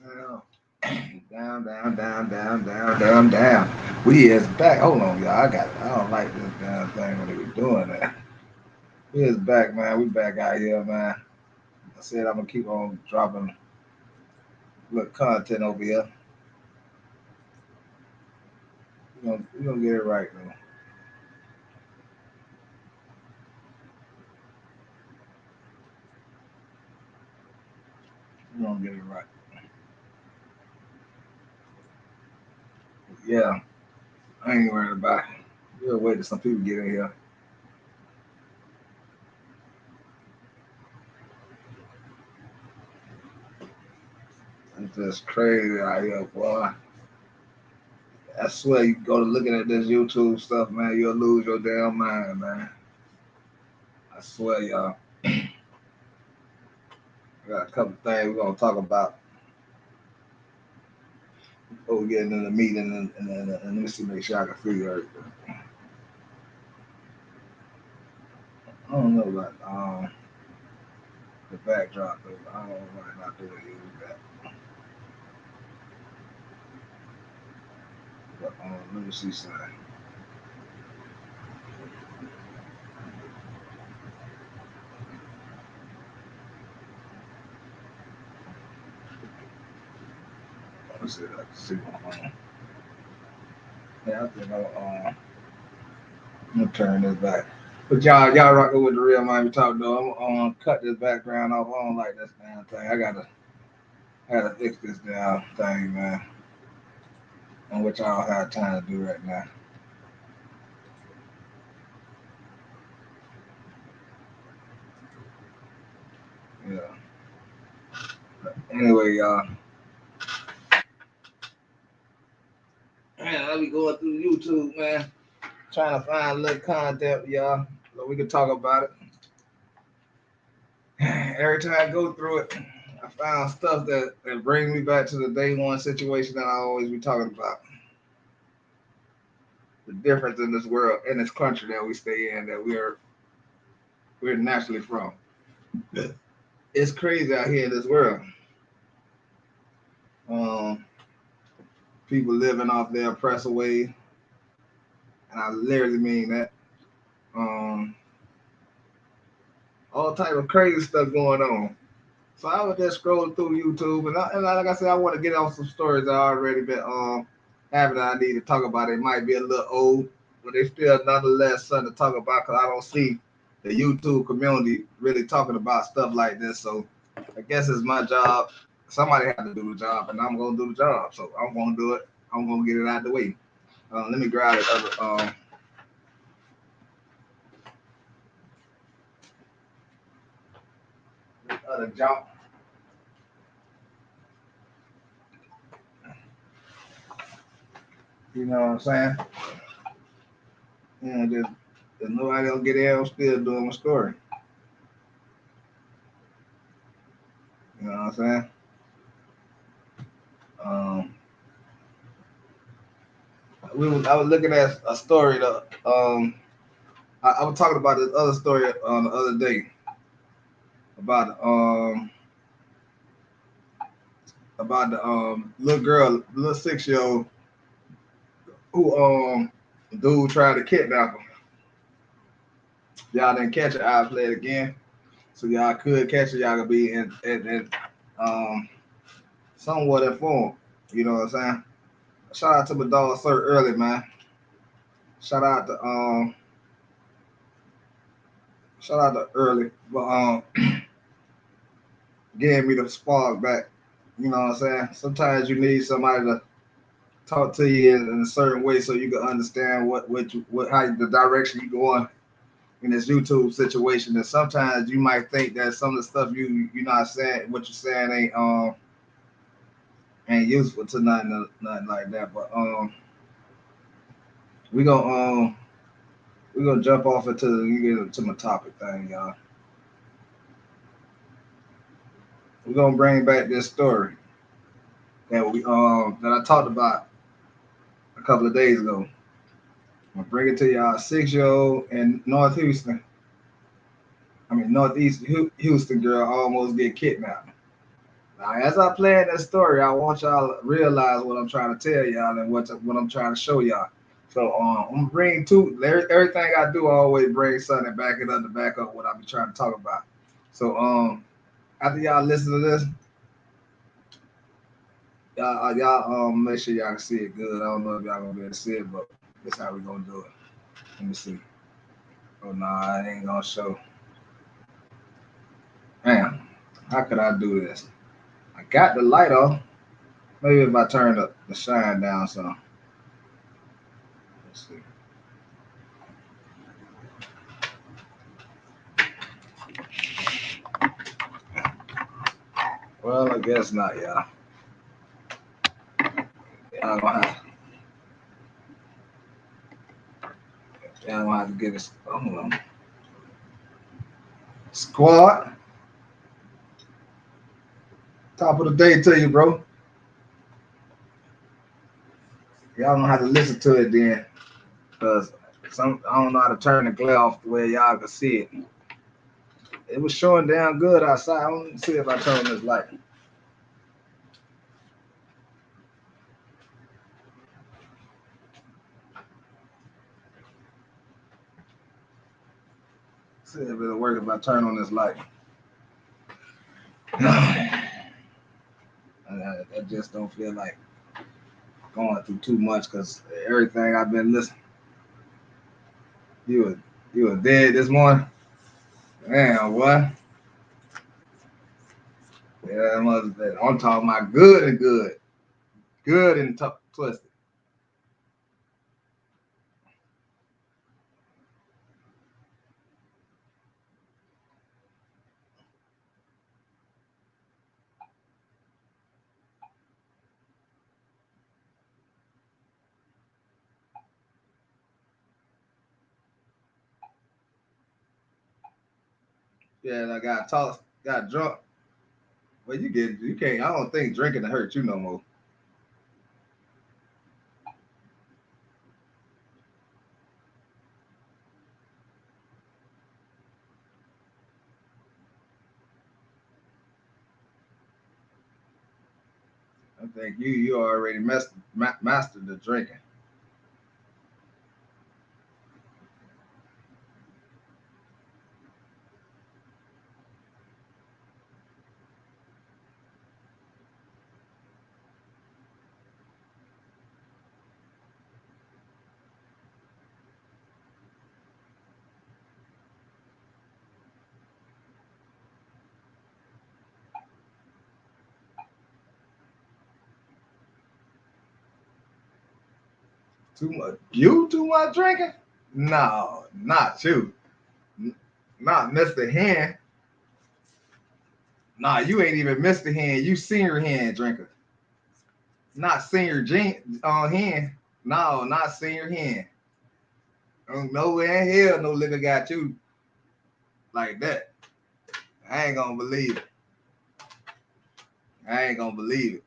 Down, down. We is back. Hold on, y'all. I don't like this damn thing when they be doing that. We is back, man. We back out here, man. I said I'm gonna keep on dropping little content over here. We gonna get it right though. We gonna get it right. Yeah, I ain't worried about it. We'll wait till some people get in here. It's just crazy out here, boy. I swear, you go to looking at this YouTube stuff, man, you'll lose your damn mind, man. I swear, y'all. I got a couple things we're gonna talk about before we get into the meeting, and let me see, make sure I can figure everything. I don't know about the backdrop though. I don't know why not doing use that. But let me see something. Let me see if I can see my phone. Yeah, I think I'm gonna turn this back. But y'all rocking with the real Miami Talk though. I'm gonna cut this background off. I don't like this damn thing. I gotta fix this damn thing, man. On which I don't have time to do right now. Yeah. But anyway, y'all. Man, I be going through YouTube, man, trying to find a little content, y'all, so we can talk about it. Every time I go through it, I found stuff that brings me back to the day one situation that I always be talking about. The difference in this world, in this country that we stay in, that we're naturally from. It's crazy out here in this world. Um, People living off their oppressor ways, and I literally mean that. Um, all type of crazy stuff going on. So I was just scrolling through YouTube, and like I said, I want to get on some stories that I already been having. I need to talk about. It might be a little old, but they still nonetheless something to talk about because I don't see the YouTube community really talking about stuff like this. So I guess it's my job. Somebody had to do the job, and I'm gonna do the job. So I'm gonna do it. I'm gonna get it out of the way. Let me grab the other jump. You know what I'm saying? There's nobody else get there. I'm still doing my story. You know what I'm saying? Um, I was looking at a story. I was talking about this other story on the other day about about the little girl, little 6 year old who dude tried to kidnap her. Y'all didn't catch it. I'll play it again, so y'all could catch it. Y'all could be in um somewhat informed. You know what I'm saying? Shout out to my dog Sir Early, man. Shout out to shout out to Early, but gave me the spark back. You know what I'm saying? Sometimes you need somebody to talk to you in a certain way so you can understand what how the direction you going in this YouTube situation. And sometimes you might think that some of the stuff you're not saying, what you're saying ain't useful to nothing like that. But we gonna we gonna jump off into you get into my topic thing, y'all. We're gonna bring back this story that I talked about a couple of days ago. I'm gonna bring it to y'all. 6 year old in North Houston, Houston girl almost get kidnapped. Now, as I play in this story, I want y'all to realize what I'm trying to tell y'all and what I'm trying to show y'all. So I'm gonna bring everything I do. I always bring something to back up what I be trying to talk about. So after y'all listen to this, y'all make sure y'all can see it good. I don't know if y'all gonna be able to see it, but that's how we gonna do it. Let me see. Oh no, I ain't gonna show. Damn, how could I do this? I got the light off. Maybe if I turn the shine down some. Let's see. Well, I guess not, y'all. Y'all gonna have, y'all gonna have to get it. Hold on. Squad. Top of the day to you, bro. Y'all gonna have to listen to it then, cause I don't know how to turn the glare off the way y'all can see it. It was showing down good outside. I want to see if I turn this light. See if it'll work if I turn on this light. I just don't feel like going through too much because everything I've been listening. You were dead this morning. Damn, what? Yeah, I'm talking about good and good, good and twisted. Yeah, I got tossed, got drunk. Well, you can't. I don't think drinking to hurt you no more. I think you already mastered the drinking. Too much. You too much drinking? No, not you. Not Mr. Hen. Nah, you ain't even Mr. Hen. You senior hen drinker. Not senior hen. No, not senior hen. Nowhere in hell no liquor got you like that. I ain't gonna believe it. I ain't gonna believe it.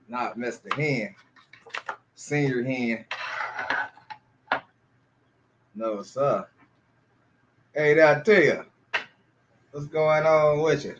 Not Mr. Hen. Senior hen. No, sir. Hey, did I tell you? What's going on with you?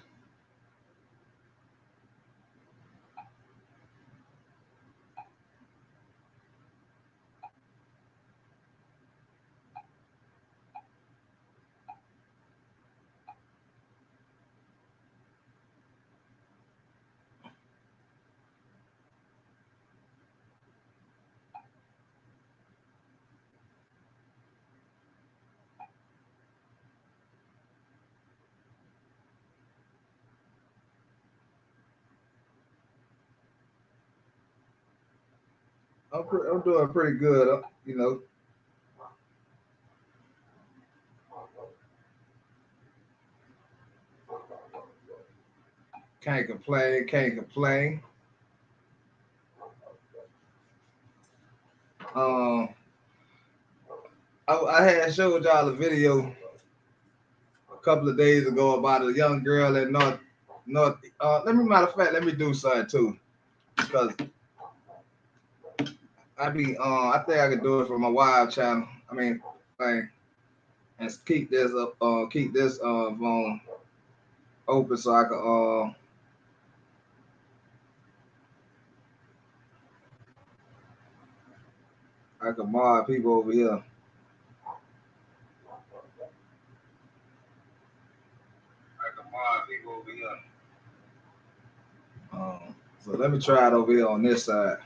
I'm doing pretty good. You know, can't complain. Can't complain. Um, I had showed y'all a video a couple of days ago about a young girl in North. Let me matter of fact, let me do something too, because I think I could do it for my wild channel. I mean, thing, and keep this up, keep this phone open so I can mod people over here. I can mod people over here. So let me try it over here on this side.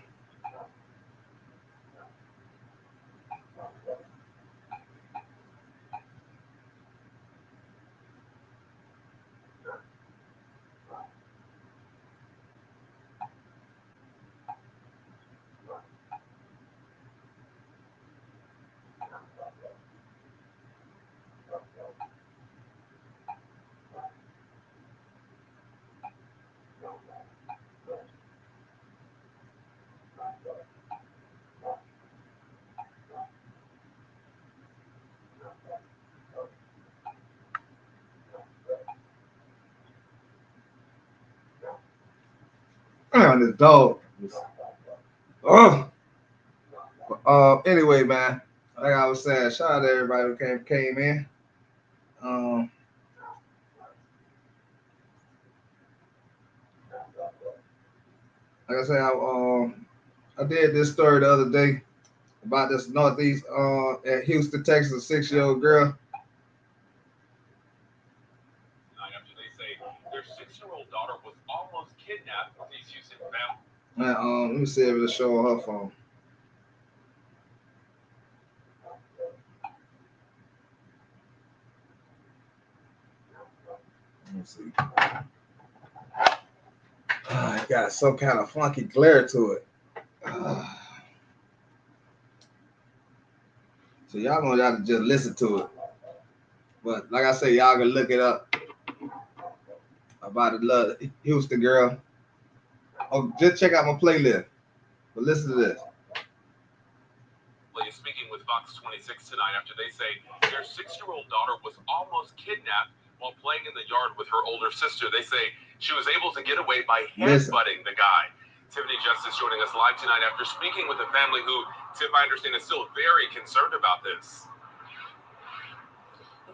And this dog. Oh. Anyway, man, like I was saying, shout out to everybody who came in. Um, like I said, I did this story the other day about this Northeast at Houston, Texas, a 6-year-old girl. After they say their 6-year-old daughter was almost kidnapped from these Houston families. Let me see if it'll show on her phone. Let me see. It got some kind of funky glare to it. So y'all gonna have to just listen to it. But like I say, y'all can look it up about the little Houston girl. Oh, just check out my playlist. But listen to this. Speaking with Fox 26 tonight after they say their 6-year-old daughter was almost kidnapped while playing in the yard with her older sister. They say she was able to get away by headbutting the guy. Tiffany Justice joining us live tonight after speaking with a family who, Tiff, I understand, is still very concerned about this.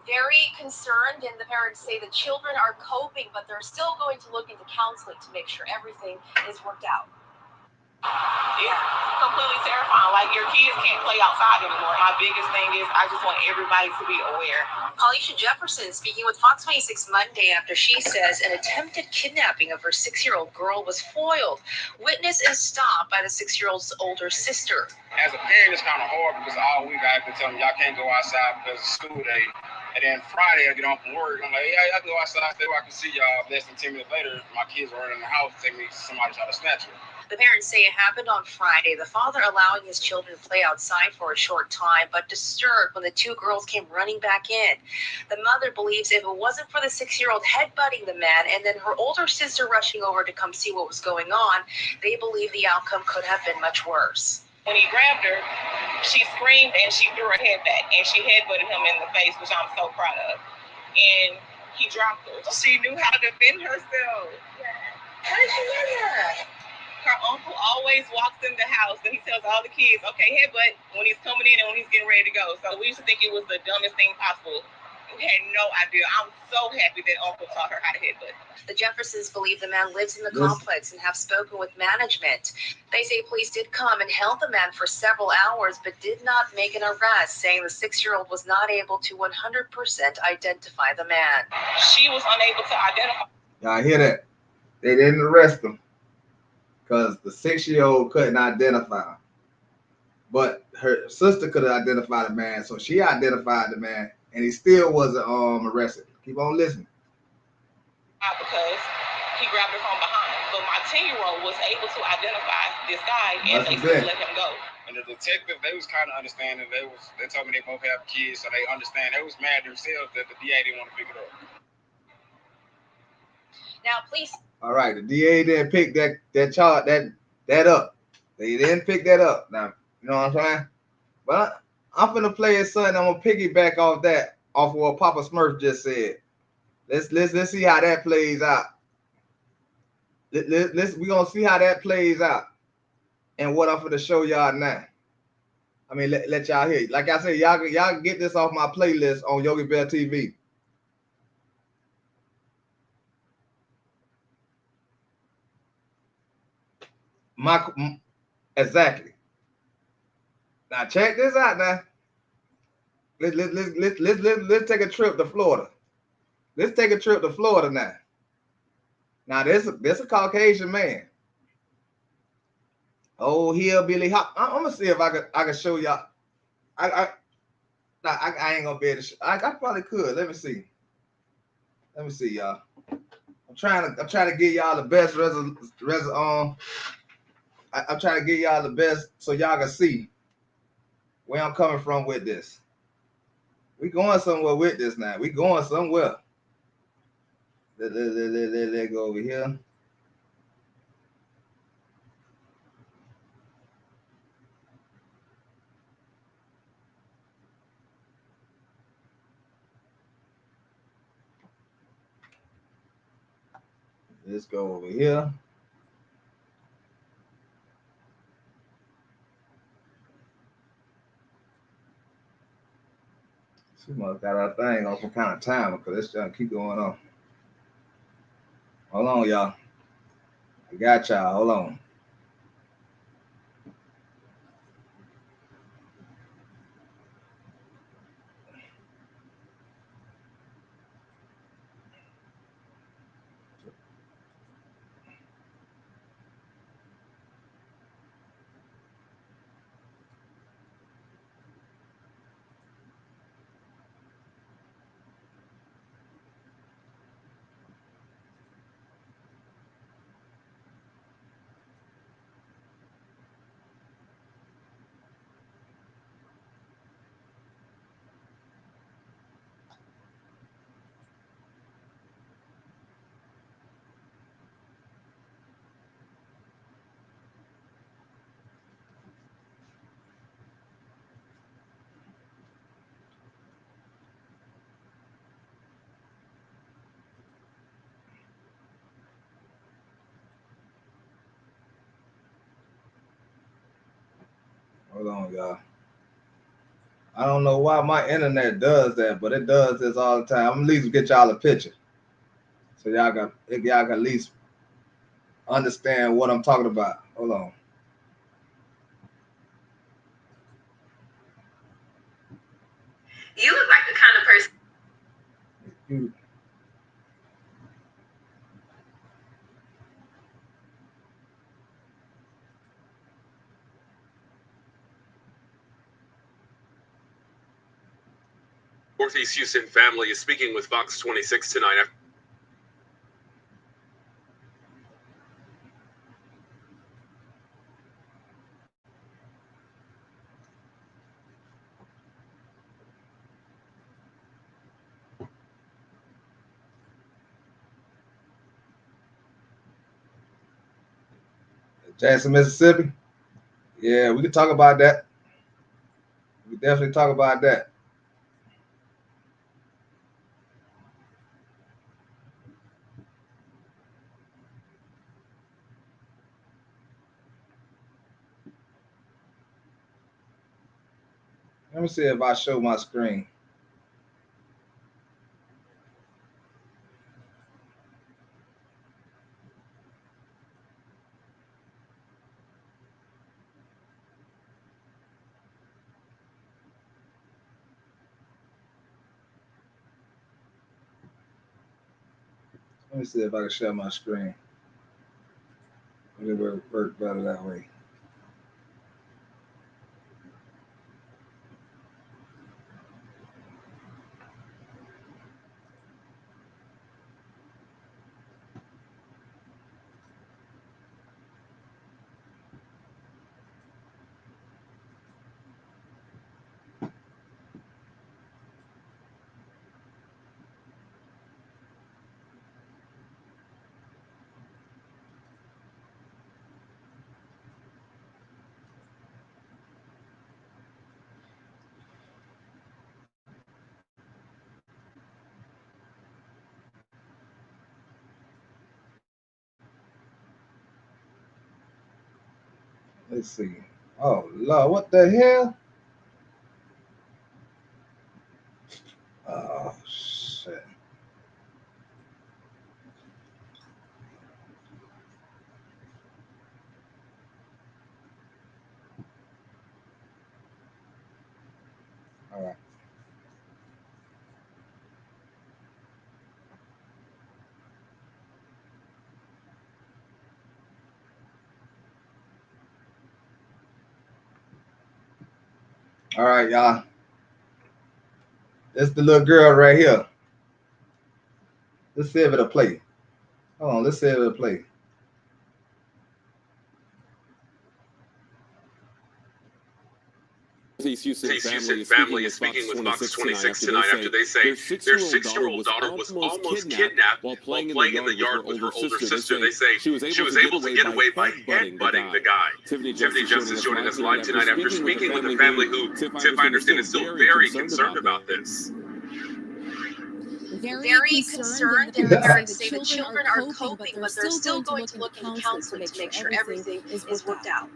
Very concerned, and the parents say the children are coping, but they're still going to look into counseling to make sure everything is worked out. It's completely terrifying. Like, your kids can't play outside anymore. My biggest thing is I just want everybody to be aware. Kalisha Jefferson speaking with Fox 26 Monday after she says an attempted kidnapping of her 6-year-old girl was foiled. Witness is stopped by the 6-year-old's older sister. As a parent, it's kind of hard because all week I've been telling them y'all can't go outside because it's school day. And then Friday I get home from work. I'm like, yeah, I can go outside so I can see y'all. Less than 10 minutes later, my kids are running in the house, take me somebody try to snatch her. The parents say it happened on Friday, the father allowing his children to play outside for a short time, but disturbed when the two girls came running back in. The mother believes if it wasn't for the 6-year-old headbutting the man and then her older sister rushing over to come see what was going on, they believe the outcome could have been much worse. When he grabbed her, she screamed and she threw her head back, and she headbutted him in the face, which I'm so proud of. And he dropped her. She knew how to defend herself. How did you know that? Her uncle always walks in the house and he tells all the kids, okay, headbutt when he's coming in and when he's getting ready to go. So we used to think it was the dumbest thing possible. We had no idea. I'm so happy that uncle taught her how to headbutt. The Jeffersons believe the man lives in the complex and have spoken with management. They say police did come and held the man for several hours but did not make an arrest, saying the 6-year-old was not able to 100% identify the man. She was unable to identify. Y'all hear that? They didn't arrest him because the 6-year-old couldn't identify him. But her sister could have identified the man, so she identified the man, and he still wasn't arrested. Keep on listening. Because he grabbed her from behind. But my 10-year-old was able to identify this guy, and they still let him go. And the detective, they was kind of understanding. They told me they both have kids, so they understand. They was mad themselves that the DA didn't want to pick it up. Now, please. All right, the DA didn't pick that chart that up. They didn't pick that up. Now, you know what I'm saying? But I'm finna play it, son. I'm gonna piggyback off of what Papa Smurf just said. Let's see how that plays out. We gonna see how that plays out, and what I'm finna show y'all now. I mean, let y'all hear. Like I said, y'all can get this off my playlist on Yogi Bear TV. Exactly. Now check this out. Now let's take a trip to Florida. Let's take a trip to Florida now. Now this a Caucasian man. Oh, hillbilly hop. I'm gonna see if I can show y'all. I ain't gonna be able to. I probably could. Let me see. Let me see, y'all. I'm trying to get y'all the best I'm trying to get y'all the best so y'all can see where I'm coming from with this. We going somewhere with this now. We going somewhere. Let go over here. Let's go over here. She must got our thing on some kind of timer because it's trying to keep going on. Hold on, y'all. I got y'all. Hold on. Hold on, y'all. I don't know why my internet does that, but it does this all the time. I'm at least get y'all a picture, so y'all can at least understand what I'm talking about. Hold on. You look like the kind of person. Northeast Houston family is speaking with Fox 26 tonight. Jackson, Mississippi. Yeah, we can talk about that. We definitely talk about that. Let me see if I show my screen. Let me see if I can share my screen. It will work better that way. Let's see. Oh Lord, what the hell? All right, y'all. That's the little girl right here. Let's see if it'll play. Hold on, let's see if it'll play. East Houston family is speaking with Fox 26 tonight after they say their 6-year-old daughter was almost kidnapped while playing in the yard with her older sister. They say she was able to get away by headbutting the guy. Tiffany Justice joining us live tonight after speaking with the family who, Tiff, I understand, is still very concerned about this. Very concerned. They're say the children are coping, but they're still going to look into counseling to make sure everything is worked out.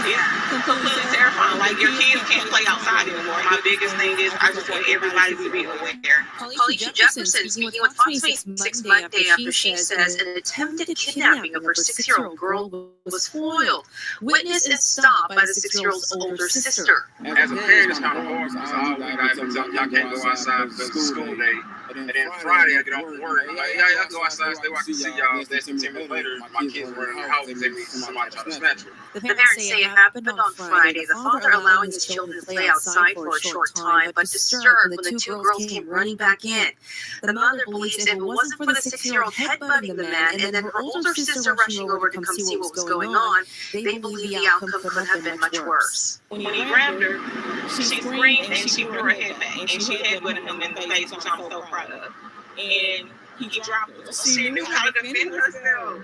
Yeah, completely terrifying. Like, your kids can't play outside anymore. My biggest thing is I just want everybody to be aware. Alicia Jefferson speaking with Fox 26 Monday after she says an attempted kidnapping of her 6-year-old girl was foiled. Witness is stopped by the 6-year-old's older sister. As a parent, it's kind of hard because all week I have to tell them y'all can't go outside because it's school day. And then Friday I get off from work. I'm like, y'all go outside, stay where I can see y'all. Less than 10 minutes later, my kids were in the house and somebody tried to snatch her. The parents say it happened on Friday. The father allowing his children to play outside for a short time, but disturbed when the two girls came running back in. The mother believes if it wasn't for the 6-year-old headbutting the man and then her older sister rushing over to come see what was going on, they believe the outcome could have been much worse. When he grabbed her, she screamed and she threw her head back and she headbutted him in the face, which I'm so proud of. And he dropped her. She knew how to defend herself.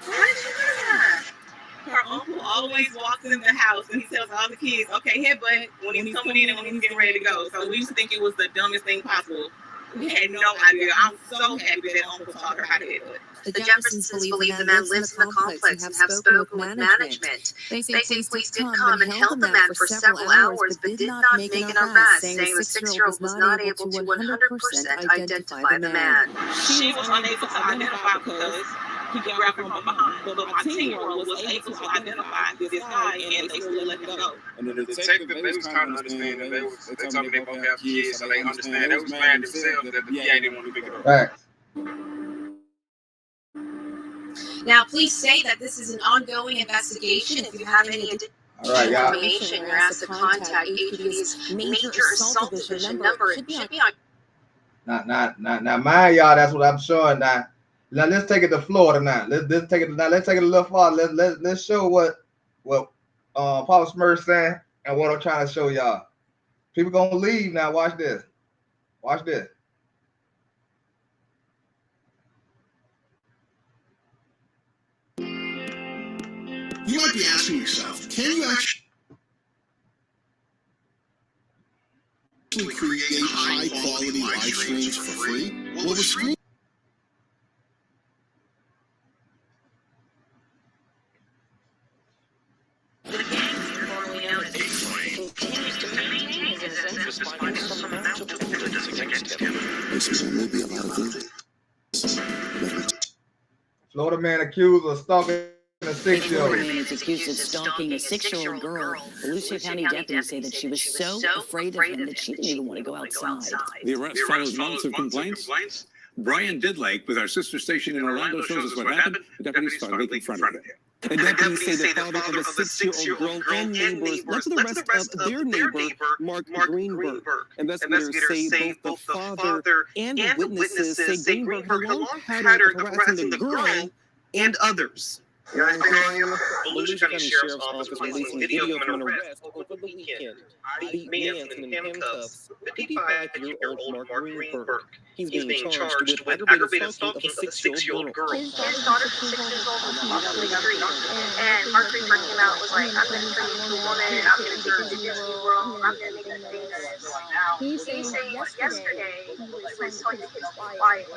How did she do that? Her uncle always walks in the house and he tells all the kids, okay, headbutt when he's coming in and when he's getting ready to go. So we used to think it was the dumbest thing possible. We had no idea. I'm so happy that uncle taught her how to headbutt. The Jeffersons believe the man lives in the complex and have spoken with management. They say police did come and held the man for several hours, but did not make an arrest, saying the 6-year-old was not able to 100% identify the man. She was unable to identify because he grabbed her from behind. But my 10-year-old was able to identify this guy, and they still let him go. And the detective, they was kind of understand that they told me they both have kids, so they understand. They was mad themselves that the PA didn't want to pick it up. Right. Now, please say that this is an ongoing investigation. If you have any All right, y'all. information, you're asked to contact HPD's Major Assault Division number. It should be on. Now, mind y'all, that's what I'm showing now. Now let's take it to Florida now. Let's take it a little farther. Let's show what Papa Smurf saying and what I'm trying to show y'all. People gonna leave now. Watch this. Watch this. You might be asking yourself, can you actually create high-quality live streams for free? Well, with Stream Florida man accused of stalking a 6-year-old. Man is accused of stalking a 6-year-old girl. Volusia County deputies say that she was so afraid of him that she didn't even want to go outside. The arrest follows months of complaints. Brian Didlake with our sister station in Orlando shows us what happened. The deputies started making fun of him. The deputies say the father of a 6-year-old girl and neighbors led to the arrest of their neighbor, Mark Greenberg. Investigators say both the father and the witnesses say Greenberg had a long pattern of harassing the girl and others. Volusia County Sheriff's Office released video from an arrest over the weekend. The man in handcuffs, 55-year-old Mark Greenberg. He's being charged with aggravated stalking of a 6-year-old girl. His daughter's 6 years old was walking the street, and Mark Greenberg came out and was like, I'm going to turn you into a woman, I'm going to turn you into a world, I'm going to make that famous. He's saying yesterday he was telling the kids to be quiet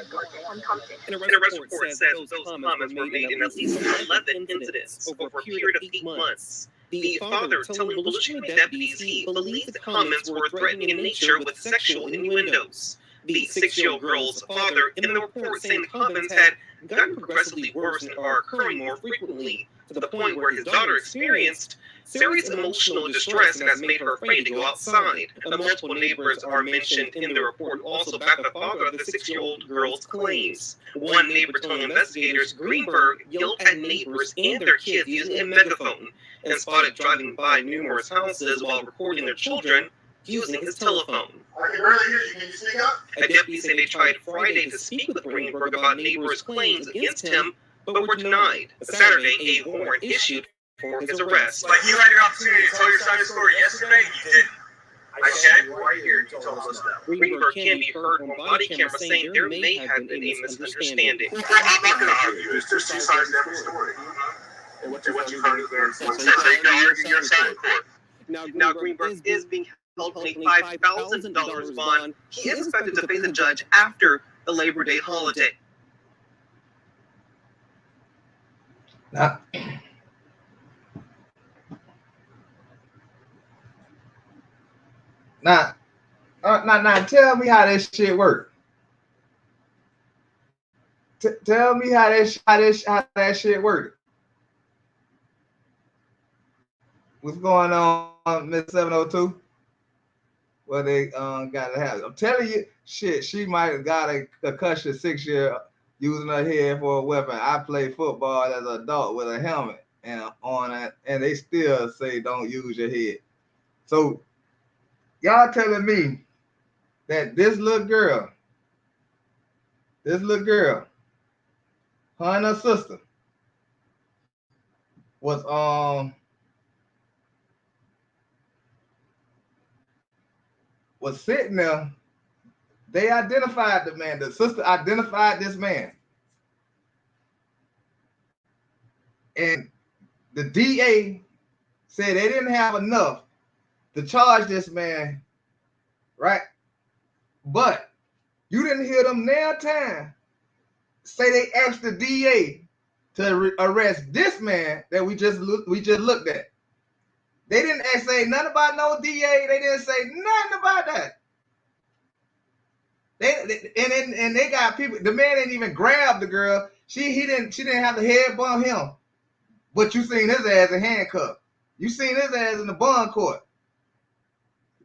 and Compton. An arrest report says those comments were made in at least 11 incidents over a period of 8 months. The father telling Volusia County deputies he believed the comments were threatening in nature with sexual innuendos. The 6-year-old girl's father in the report saying the comments had gotten progressively worse and are occurring more frequently, to the point where his daughter experienced Serious emotional distress has made her afraid to go outside. Multiple neighbors are mentioned in the report who also back the father of the 6-year-old girl's claims. One neighbor told investigators Greenberg yelled at neighbors and their kids using a megaphone and spotted driving by numerous houses while recording their children using his telephone. I can barely hear you. Can you speak up? A deputy said they tried Friday to speak with Greenberg about neighbors' claims against him, but were denied. Saturday, a warrant issued for his arrest. Like you had your opportunity to tell your side of the story yesterday, you didn't. I checked right here. You told us that. Greenberg can be heard on body camera saying there may have been a misunderstanding. Well, I'm not going to argue this. There's two sides to every story. And what you heard is there. So you can argue your side in court. Now Greenberg is being held on a $5,000 bond. He is expected to face a judge after the Labor Day holiday. Now, tell me how this shit works. Tell me how that shit works. What's going on, Miss 702? Well, they got to have. I'm telling you, shit. She might have got a concussion 6-year using her head for a weapon. I played football as an adult with a helmet and on it, and they still say don't use your head. So y'all telling me that this little girl, her and her sister was sitting there. They identified the man. The sister identified this man. And the DA said they didn't have enough to charge this man, right? But you didn't hear them nail time say they asked the DA to arrest this man that we just looked at. They didn't say nothing about no DA. They didn't say nothing about that. They got people. The man didn't even grab the girl. She didn't have the head bump him. But you seen his ass in handcuffs. You seen his ass in the bond court.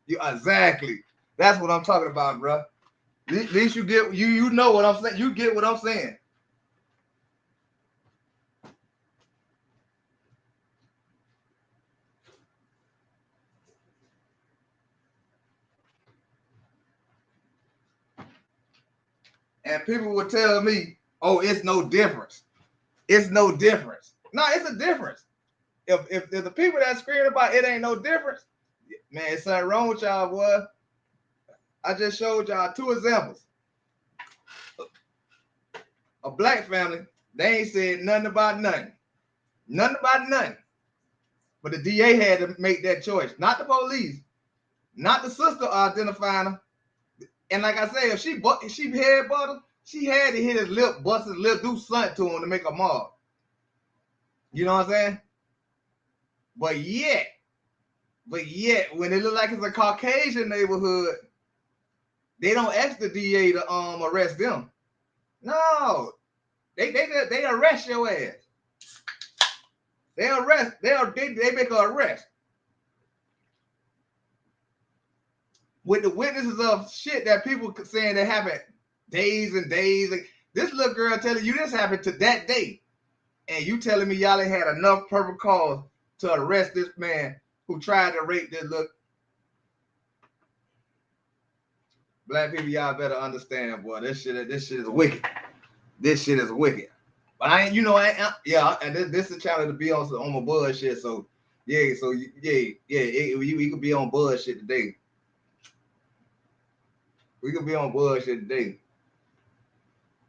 Exactly. That's what I'm talking about, bro. At least you get you know what I'm saying. You get what I'm saying. And people would tell me, "Oh, it's no difference. It's no difference." No, it's a difference. If the people that scream about it ain't no difference, man, it's something wrong with y'all, boy. I just showed y'all 2 examples. A black family, they ain't said nothing about nothing. Nothing about nothing. But the DA had to make that choice. Not the police. Not the sister identifying her. And like I say, if she head butt him, she had to hit his lip, bust his lip, do something to him to make a mark. You know what I'm saying? But yet, when it look like it's a Caucasian neighborhood, they don't ask the DA to arrest them. No, they arrest your ass. They make an arrest. With the witnesses of shit that people saying that happened days and days. This little girl telling you this happened to that day. And you telling me y'all ain't had enough perfect cause to arrest this man who tried to rape this little. Black people, y'all better understand, boy. This shit is wicked. This shit is wicked. But and this is a channel to be on my bullshit. So yeah, we could be on bullshit today. We could be on bullshit today.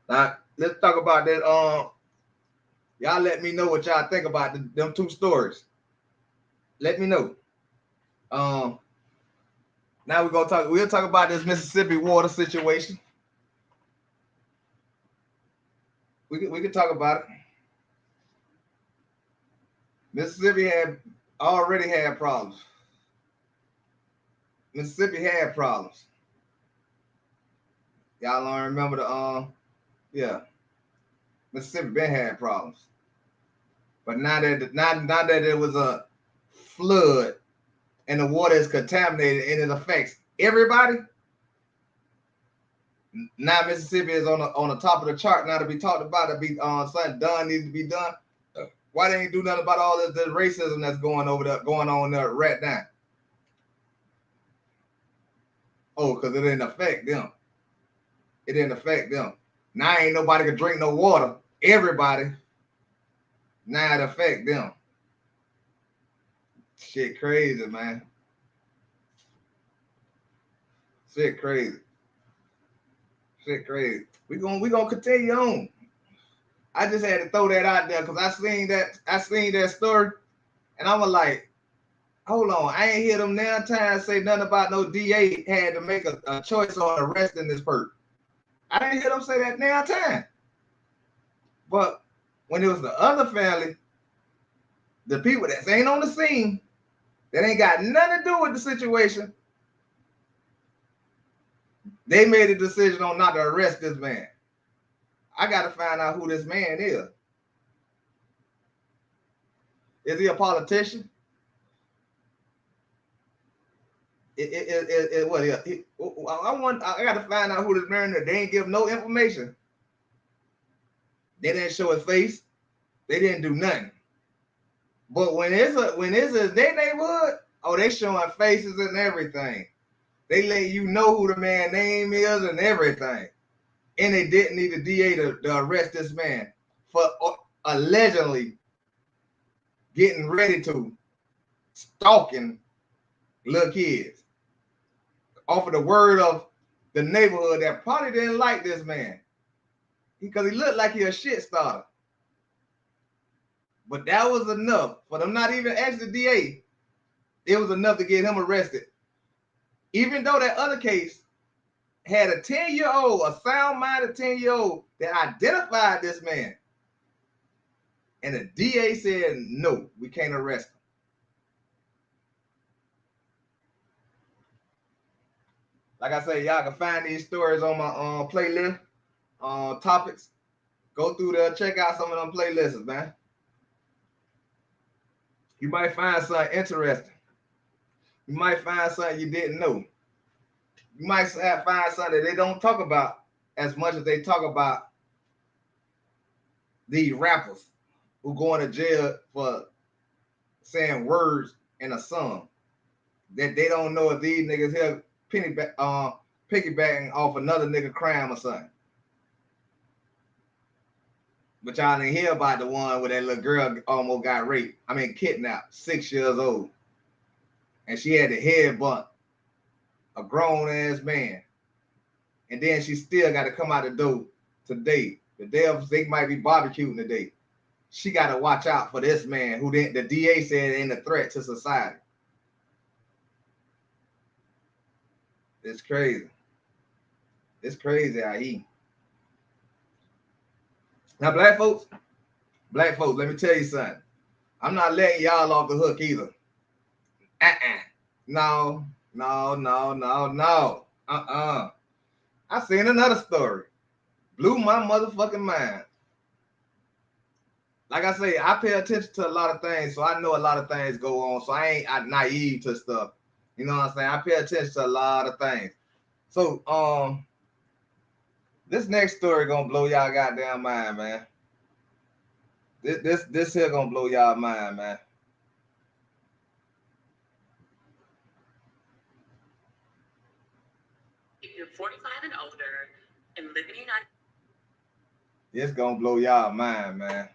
Now let's talk about that. Y'all let me know what y'all think about them 2 stories. Let me know. Now we'll talk about this Mississippi water situation. We can talk about it. Mississippi already had problems. Mississippi had problems. Y'all don't remember Mississippi been had problems. But now that it was a flood and the water is contaminated and it affects everybody. Now Mississippi is on the top of the chart now to be talked about, to be something done needs to be done. Why they ain't do nothing about all the racism that's going on there right now? Oh, because it didn't affect them. It didn't affect them. Now ain't nobody can drink no water. Everybody. Now it affect them. Shit crazy, man. Shit crazy. Shit crazy. We gonna continue on. I just had to throw that out there because I seen that story, and I was like, hold on, I ain't hear them now times say nothing about no DA had to make a choice on arresting this person. I didn't hear them say that now time. But when it was the other family, the people that ain't on the scene, that ain't got nothing to do with the situation, they made a decision on not to arrest this man. I got to find out who this man is. Is he a politician? I got to find out who this man is. They ain't give no information. They didn't show his face. They didn't do nothing. But when it's their neighborhood, oh, they showing faces and everything. They let you know who the man's name is and everything. And they didn't need the DA to arrest this man for allegedly getting ready to stalking little kids off of the word of the neighborhood that probably didn't like this man because he looked like he a shit starter. But that was enough for them not even ask the DA. It was enough to get him arrested. Even though that other case had a 10-year-old, a sound-minded 10-year-old that identified this man. And the DA said, no, we can't arrest him. Like I say, y'all can find these stories on my playlist, topics. Go through there, check out some of them playlists, man. You might find something interesting. You might find something you didn't know. You might find something that they don't talk about as much as they talk about these rappers who going to jail for saying words in a song that they don't know if these niggas here piggybacking off another nigga crime or something. But y'all didn't hear about the one where that little girl almost got raped. Kidnapped, 6 years old. And she had to headbutt a grown-ass man. And then she still got to come out the door today. The day of they might be barbecuing today. She got to watch out for this man who the DA said ain't a threat to society. It's crazy. It's crazy how he. Now, black folks, let me tell you something. I'm not letting y'all off the hook either. No. I seen another story. Blew my motherfucking mind. Like I say, I pay attention to a lot of things, so I know a lot of things go on. So I'm naive to stuff. You know what I'm saying? I pay attention to a lot of things. So, this next story gonna blow y'all goddamn mind, man. This here gonna blow y'all mind, man. If you're 45 and older and living in the United States. This gonna blow y'all mind, man.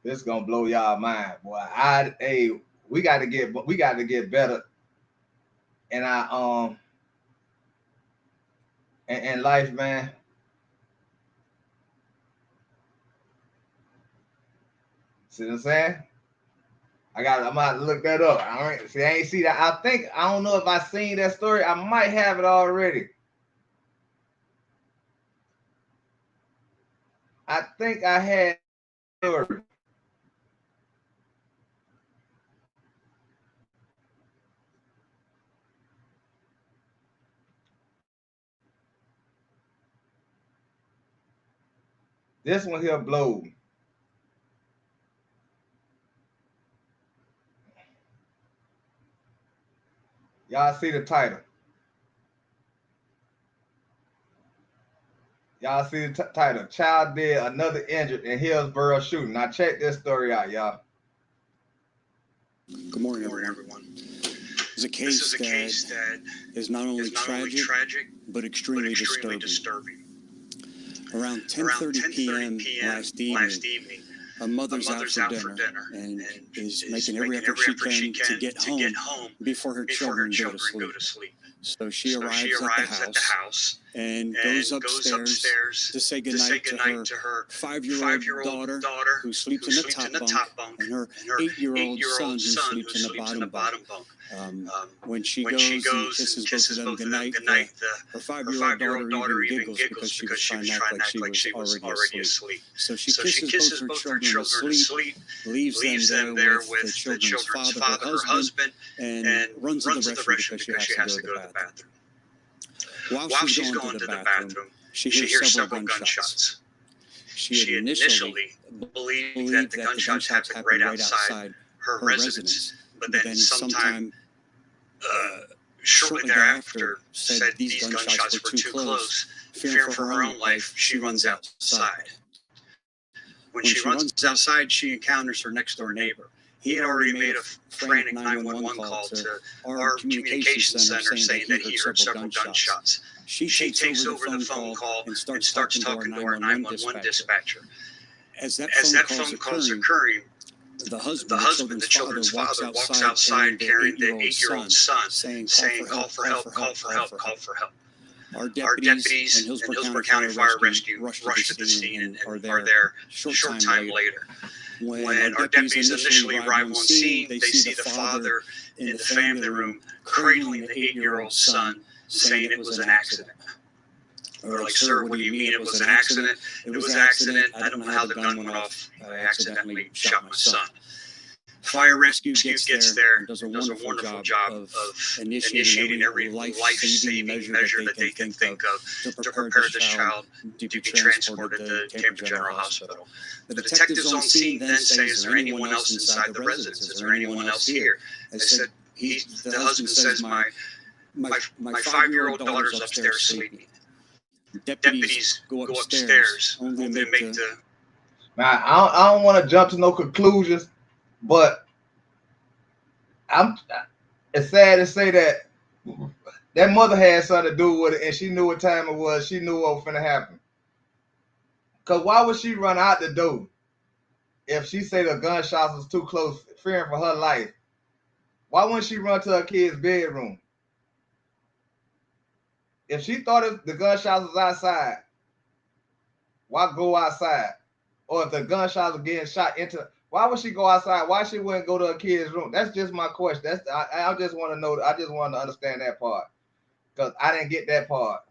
This gonna blow y'all mind, boy. We got to get better in our in life, man. See what I'm saying? I'm gonna look that up. I ain't see that. I don't know if I seen that story. I might have it already. I think I had this one here blow. Y'all see the title. Y'all see the title. Child dead, another injured in Hillsborough shooting. Now check this story out, y'all. Good morning, everyone. This is a case that is not only tragic, but extremely disturbing. Around 10:30 p.m. last evening, a mother's out for dinner and is making every effort she can to get home before her children go to sleep. So she arrives at the house and goes upstairs to say goodnight to her 5-year-old daughter who sleeps in the top bunk and her 8-year-old son who sleeps in the bottom bunk. When she goes and kisses both of them goodnight, her 5-year-old daughter even giggles because she was trying to act like she was already asleep. So she kisses both her children to sleep, leaves them there with the children's father, her husband, and runs to the restroom because she has to go to the bathroom. While she's going to the bathroom, she hears several gunshots. She initially believed that the gunshots happened right outside her residence, but then sometime shortly thereafter said these gunshots were too close. Fearing for her own life, she runs outside. When she runs outside, she encounters her next-door neighbor. He had already made a frantic 911 call to our communication center saying that he heard several gunshots. She takes over the phone call and starts talking to our 911 dispatcher. As that phone call is occurring, the husband, the children's father, walks outside carrying the 8-year-old son, saying, "Call for help, call for help, call for help." Our deputies and Hillsborough County Fire Rescue rush to the scene and are there short time later. When our deputies initially arrive on scene, they see the father in the family room cradling the 8-year-old son, saying it was an accident. We're like, "Sir, what do you mean it was an accident?" "It was an accident. I don't know how the gun went off. I accidentally shot my son." Fire rescue gets there and does a wonderful job of initiating every life-saving measure that they can think of to prepare this child to be transported to Tampa General Hospital. The detectives on scene then say, "Is there anyone else inside the residence? Is there anyone else here?" I said, the husband says, my 5-year-old daughter's upstairs sleeping. Deputies go upstairs, only to make the... Now, I don't want to jump to no conclusions, but it's sad to say that mother had something to do with it, and she knew what time it was. She knew what was going to happen. Because why would she run out the door if she said the gunshots was too close, fearing for her life? Why wouldn't she run to her kid's bedroom? If she thought the gunshots was outside, why go outside? Or if the gunshots were getting shot into, why would she go outside? Why she wouldn't go to her kid's room? That's just my question. I just want to know. I just want to understand that part because I didn't get that part.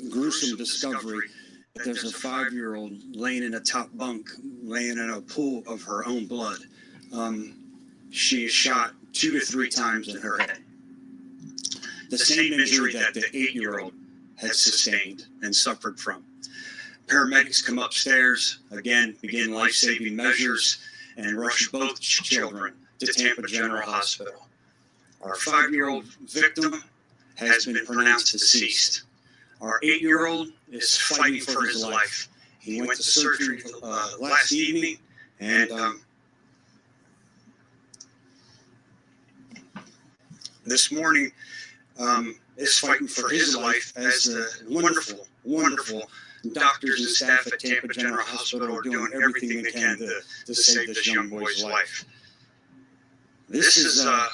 Gruesome discovery that there's a 5-year-old laying in a top bunk, laying in a pool of her own blood. She is shot 2 to 3 times in her head. The same injury that the 8-year-old had sustained and suffered from. Paramedics come upstairs, again, begin life-saving measures, and rush both children to Tampa General Hospital. Our 5-year-old victim has been pronounced deceased. Our 8-year-old is fighting for his life. He went to surgery last evening, and this morning is fighting for his life as the wonderful doctors and staff at Tampa General Hospital are doing everything they can to save this young boy's life. This is a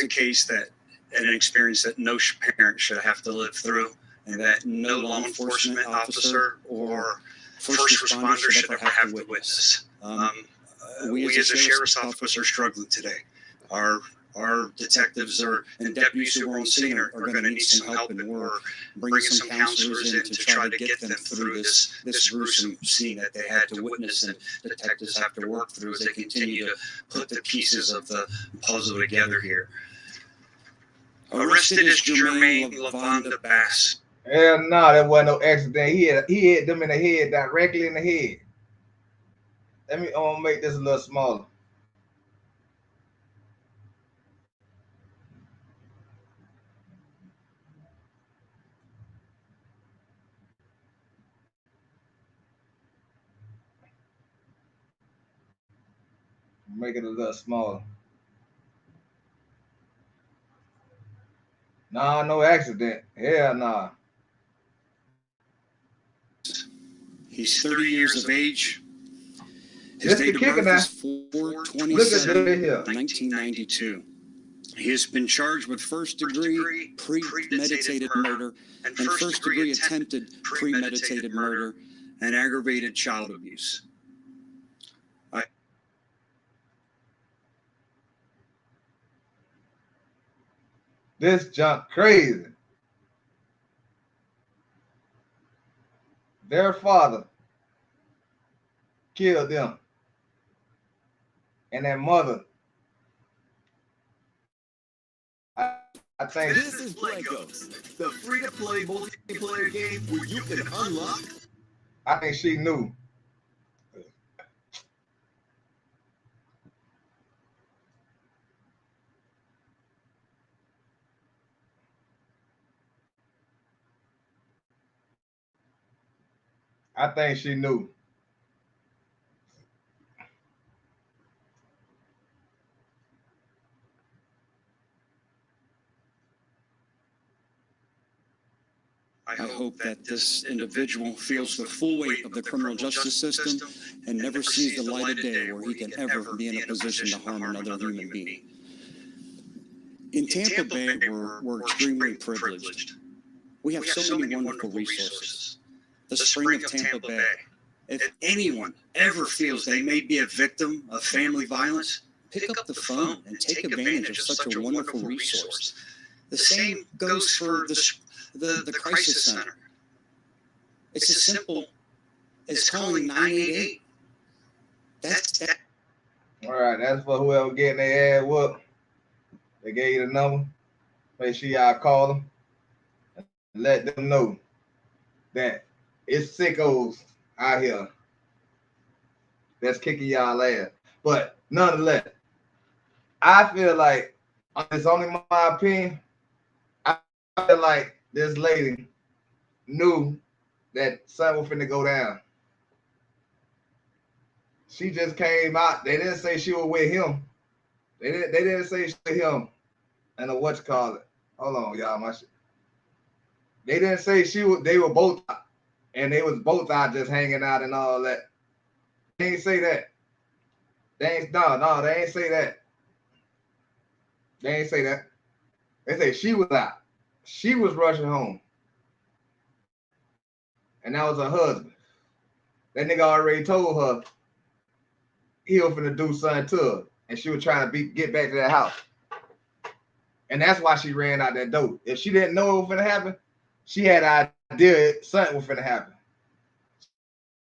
case that, and an experience that no parent should have to live through, and that no law enforcement officer or first responder should ever have to witness. We as a sheriff's office are struggling today. Our our detectives and deputies who were on scene are going to need some help, and we're bringing some counselors in to try to get them through this gruesome scene that they had to witness and detectives have to work through as they continue to put the pieces of the puzzle together here. Arrested is Jermaine Lavonda Bass. Hell no, that wasn't no accident. He hit them in the head, directly in the head. Let me make this a little smaller. Make it a little smaller. Nah, no accident. Hell nah. He's 30 years of age. His date of birth is 4/27/1992. He has been charged with first-degree premeditated murder and first-degree attempted premeditated murder and aggravated child abuse. This junk crazy. Their father killed them. And their mother. I think this is Legos, the free-to-play multiplayer game where you can unlock. I think she knew. I think she knew. I hope that this individual feels the full weight of the criminal justice system and never sees the light of day where he can ever be in a position to harm another human being. In Tampa Bay, we're extremely privileged. We have so many wonderful resources. The Spring of Tampa Bay. If anyone ever feels they may be a victim of family violence, pick up the phone and take advantage of such a wonderful resource. The same goes for the crisis center. It's as simple as calling 988. That's that. All right, that's for whoever getting their ass whooped. They gave you the number. Make sure y'all call them. Let them know that it's sickos out here that's kicking y'all ass. But nonetheless, I feel like, it's only my opinion, I feel like this lady knew that something was finna go down. She just came out. They didn't say she was with him. They didn't say she was with him. And what you call it? Hold on, y'all. My shit. They didn't say they were both out. And they was both out just hanging out and all that. They ain't say that. They ain't say that. They ain't say that. They say she was out. She was rushing home. And that was her husband. That nigga already told her he was finna do something to her. And she was trying to get back to that house. And that's why she ran out that door. If she didn't know it was finna happen, she had an idea something was finna happen.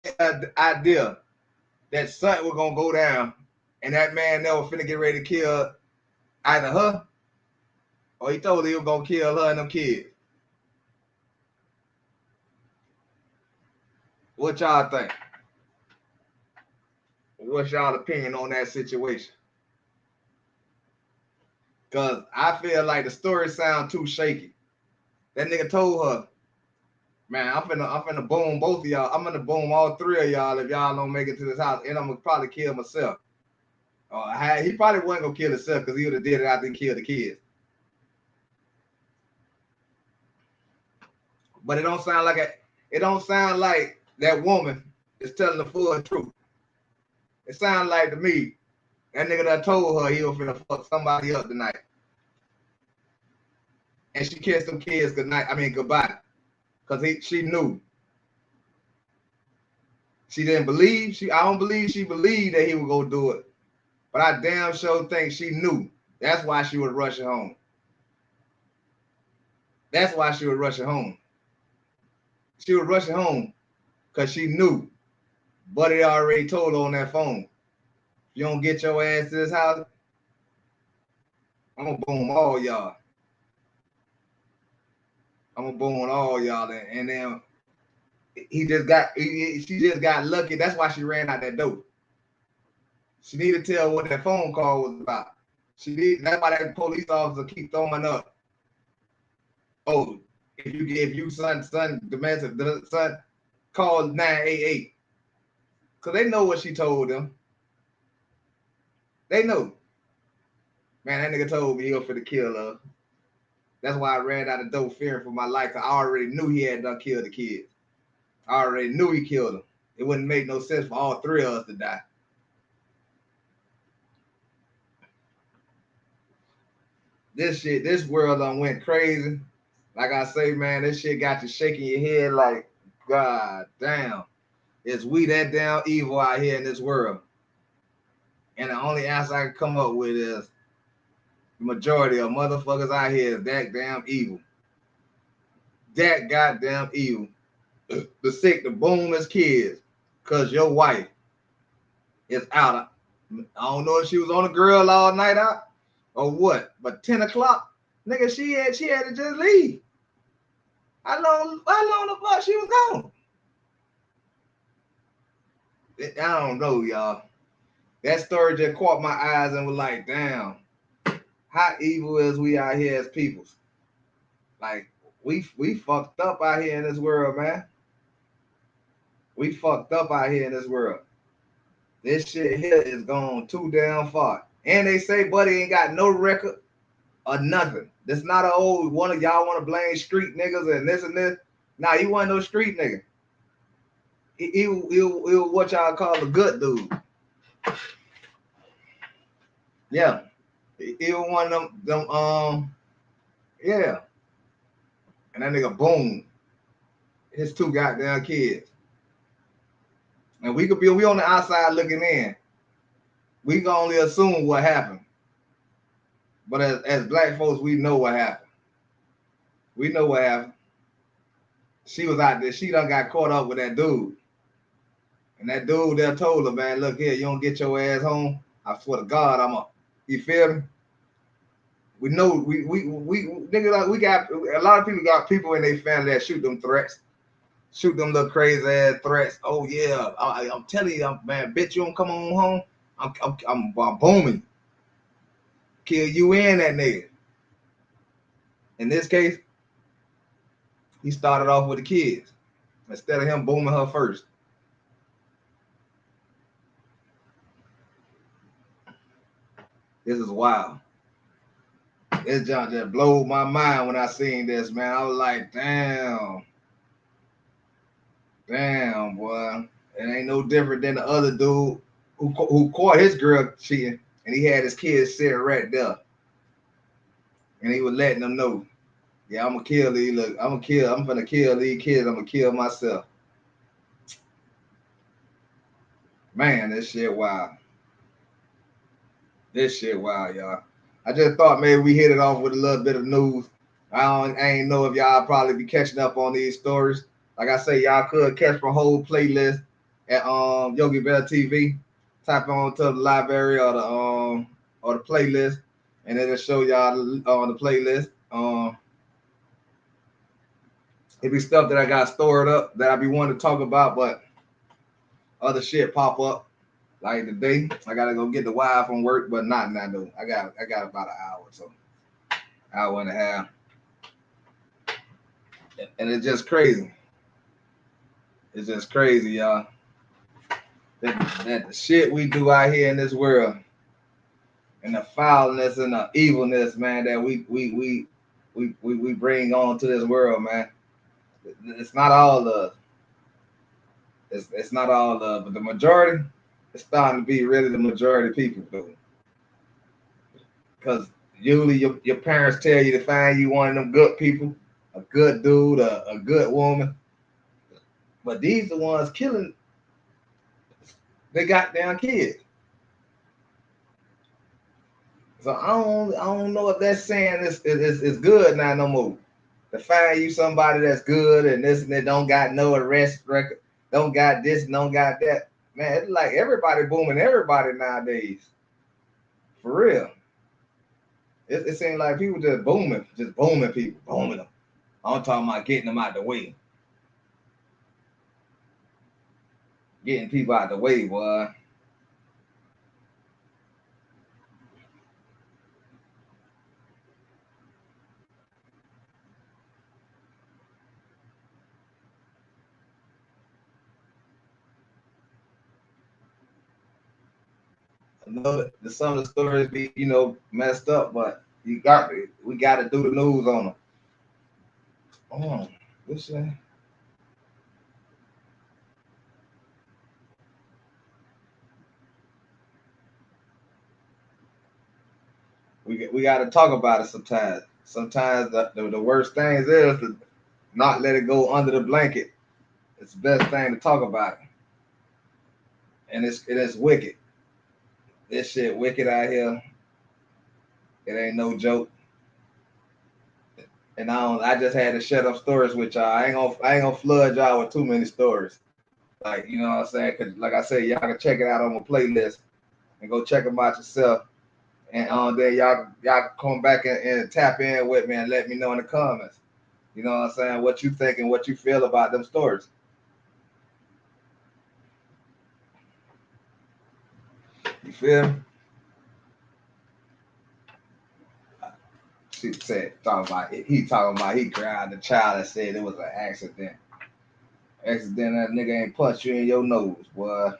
She had the idea that something was gonna go down, and that man that was finna get ready to kill either her, or he told her he was gonna kill her and them kids. What y'all think? What's y'all opinion on that situation? Cause I feel like the story sound too shaky. That nigga told her, man, I'm finna boom both of y'all. I'm gonna boom all three of y'all if y'all don't make it to this house, and I'm gonna probably kill myself. He probably wasn't gonna kill himself because he would have did it after he killed the kids. But it don't sound like that woman is telling the full truth. It sounds like to me that nigga that told her he was finna fuck somebody up tonight. And she kissed them kids goodbye. Because she knew. She didn't believe. I don't believe she believed that he would go do it. But I damn sure think she knew That's why she was rushing home. That's why she was rushing home. She was rushing home because she knew Buddy already told her on that phone, you don't get your ass to this house, I'm going to boom all y'all. I'm going to boom all y'all. And then she just got lucky. That's why she ran out that door. She needed to tell what that phone call was about. That's why that police officer keep throwing up. Oh, if you son domestic son, call 988. Cause they know what she told them. They know. Man, that nigga told me he was finna kill her. That's why I ran out the door fearing for my life. Cause I already knew he had done killed the kids. I already knew he killed them. It wouldn't make no sense for all three of us to die. This world done went crazy. Like I say, man, this shit got you shaking your head like, God damn. Is we that damn evil out here in this world? And the only answer I can come up with is the majority of motherfuckers out here is that damn evil. That goddamn evil. The sick, the boom as kids, because your wife is out. I don't know if she was on a girl all night out or what, but 10 o'clock, nigga, she had to just leave. How long the fuck she was gone? I don't know, y'all. That story just caught my eyes and was like, damn, how evil is we out here as people? Like, we fucked up out here in this world, man. We fucked up out here in this world. This shit here is gone too damn far. And they say Buddy ain't got no record or nothing. This not an old one of y'all want to blame street niggas and this and this. Nah, he wasn't no street nigga. He what y'all call a good dude. Yeah. He was one of them yeah. And that nigga boom. His two goddamn kids. And we on the outside looking in. We can only assume what happened. But as black folks, we know what happened. We know what happened. She was out there. She done got caught up with that dude. And that dude there told her, man, look here, you don't get your ass home, I swear to God, I'm up. You feel me? We know we niggas, we got a lot of people got people in their family that shoot them threats. Shoot them little crazy ass threats. Oh yeah, I'm telling you, man, bitch, you don't come on home, I'm booming. Kill you and that nigga. In this case, he started off with the kids instead of him booming her first. This is wild. This junk just blew my mind when I seen this, man. I was like, damn, boy. It ain't no different than the other dude who caught his girl cheating, and he had his kids sitting right there, and he was letting them know, yeah, I'm gonna kill these. Look, I'm gonna kill these kids. I'm gonna kill myself. Man, this shit wild. This shit wild, y'all. I just thought maybe we hit it off with a little bit of news. I ain't know if y'all probably be catching up on these stories. Like I say, y'all could catch my whole playlist at Yogi Bear TV. Type on to the library or the playlist, and it'll show y'all on the playlist. It be stuff that I got stored up that I be wanting to talk about, but other shit pop up. Like today, I gotta go get the wife from work, but not now though. I got about an hour, so hour and a half, and it's just crazy. It's just crazy, y'all. That the shit we do out here in this world, and the foulness and the evilness, man, that we bring on to this world, man. It's not all love. It's not all love, but the majority. It's starting to be really the majority of people, though. Because usually your parents tell you to find you one of them good people, a good dude, a good woman. But these the ones killing their goddamn kids. So I don't know if that's saying it's good now no more. To find you somebody that's good and this and that don't got no arrest record, don't got this, don't got that. Man, it's like everybody booming everybody nowadays. For real. It seems like people just booming people, booming them. I'm talking about getting them out the way. Getting people out the way, boy. I know that some of the stories be, messed up, but we got to do the news on them. Oh, this shit. We got to talk about it sometimes. Sometimes the worst things is to not let it go under the blanket. It's the best thing to talk about it. And it's wicked. This shit wicked out here. It ain't no joke. And I just had to shut up stories with y'all. I ain't gonna flood y'all with too many stories. Like, you know what I'm saying? Cause like I said, y'all can check it out on my playlist and go check them out yourself. And then y'all come back and tap in with me and let me know in the comments. You know what I'm saying? What you think and what you feel about them stories. You feel me? She said, he grabbed the child and said it was an accident. Accident, that nigga ain't punch you in your nose, boy.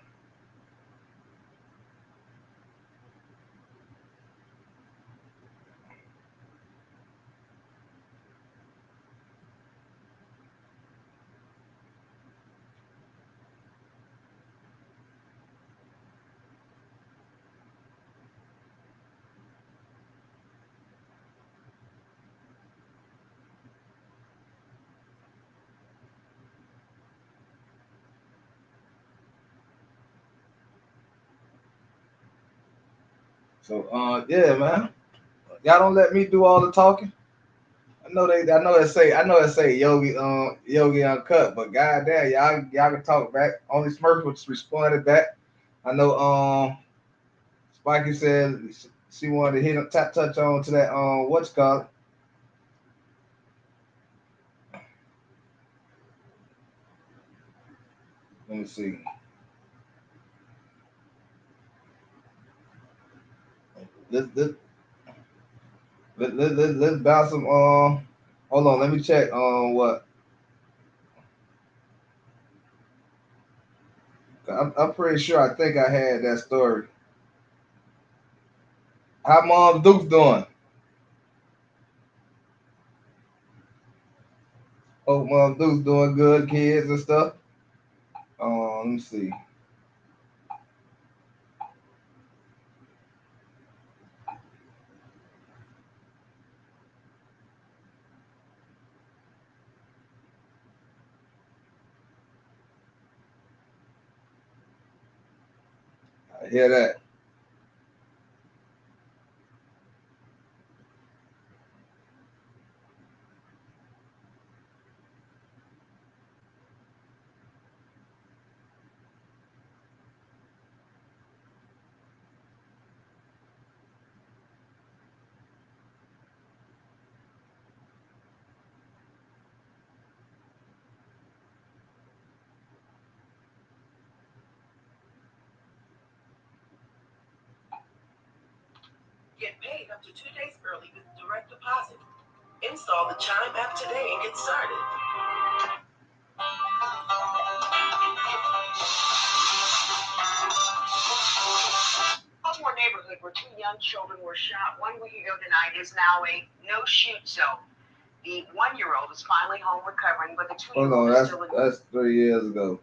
So yeah, man. Y'all don't let me do all the talking. I know it say Yogi Uncut, but goddamn, y'all can talk back. Only Smurf was responded back. I know Spiky said she wanted to touch on to that what's called. Let me see. Let's bounce some hold on, let me check on what. I'm pretty sure I think I had that story. How Mom Duke's doing? Oh, Mom Duke's doing good, kids and stuff. Let me see. I hear that. Get paid up to 2 days early with direct deposit. Install the Chime app today and get started. Baltimore neighborhood where 2 young children were shot 1 week ago tonight is now a no-shoot zone. The 1-year-old is finally home recovering, but the 2-year-old is still in. That's 3 years ago.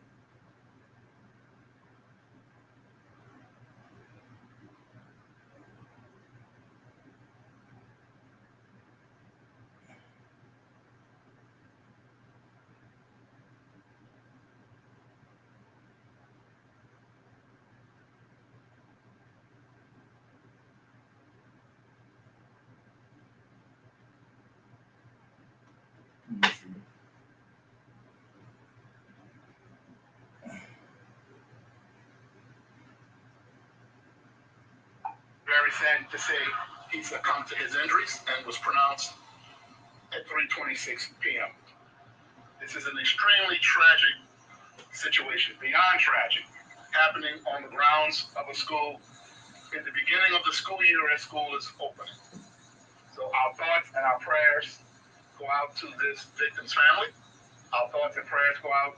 sad to say he succumbed to his injuries and was pronounced at 3:26 p.m. This is an extremely tragic situation, beyond tragic, happening on the grounds of a school in the beginning of the school year as school is opening. So our thoughts and our prayers go out to this victim's family. Our thoughts and prayers go out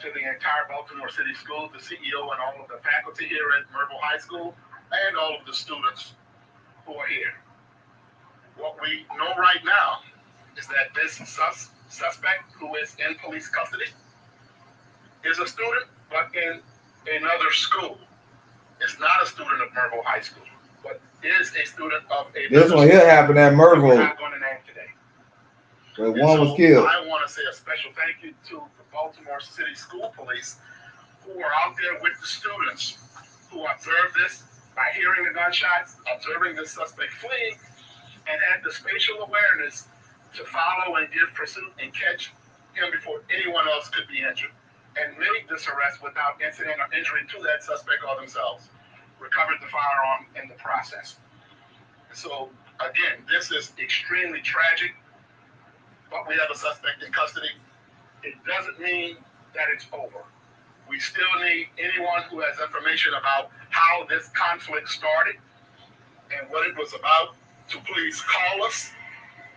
to the entire Baltimore City Schools, the CEO and all of the faculty here at Myrtle High School, and all of the students who are here. What we know right now is that this suspect who is in police custody is a student, but in another school. Is not a student of Myrtle High School, but is a student of a. This one here happened at Myrtle. We're not going to name today. Where one was killed. I want to say a special thank you to the Baltimore City School Police who are out there with the students who observed this by hearing the gunshots, observing the suspect fleeing, and had the spatial awareness to follow and give pursuit and catch him before anyone else could be injured, and made this arrest without incident or injury to that suspect or themselves. Recovered the firearm in the process. So again, this is extremely tragic, but we have a suspect in custody. It doesn't mean that it's over. We still need anyone who has information about how this conflict started and what it was about to please call us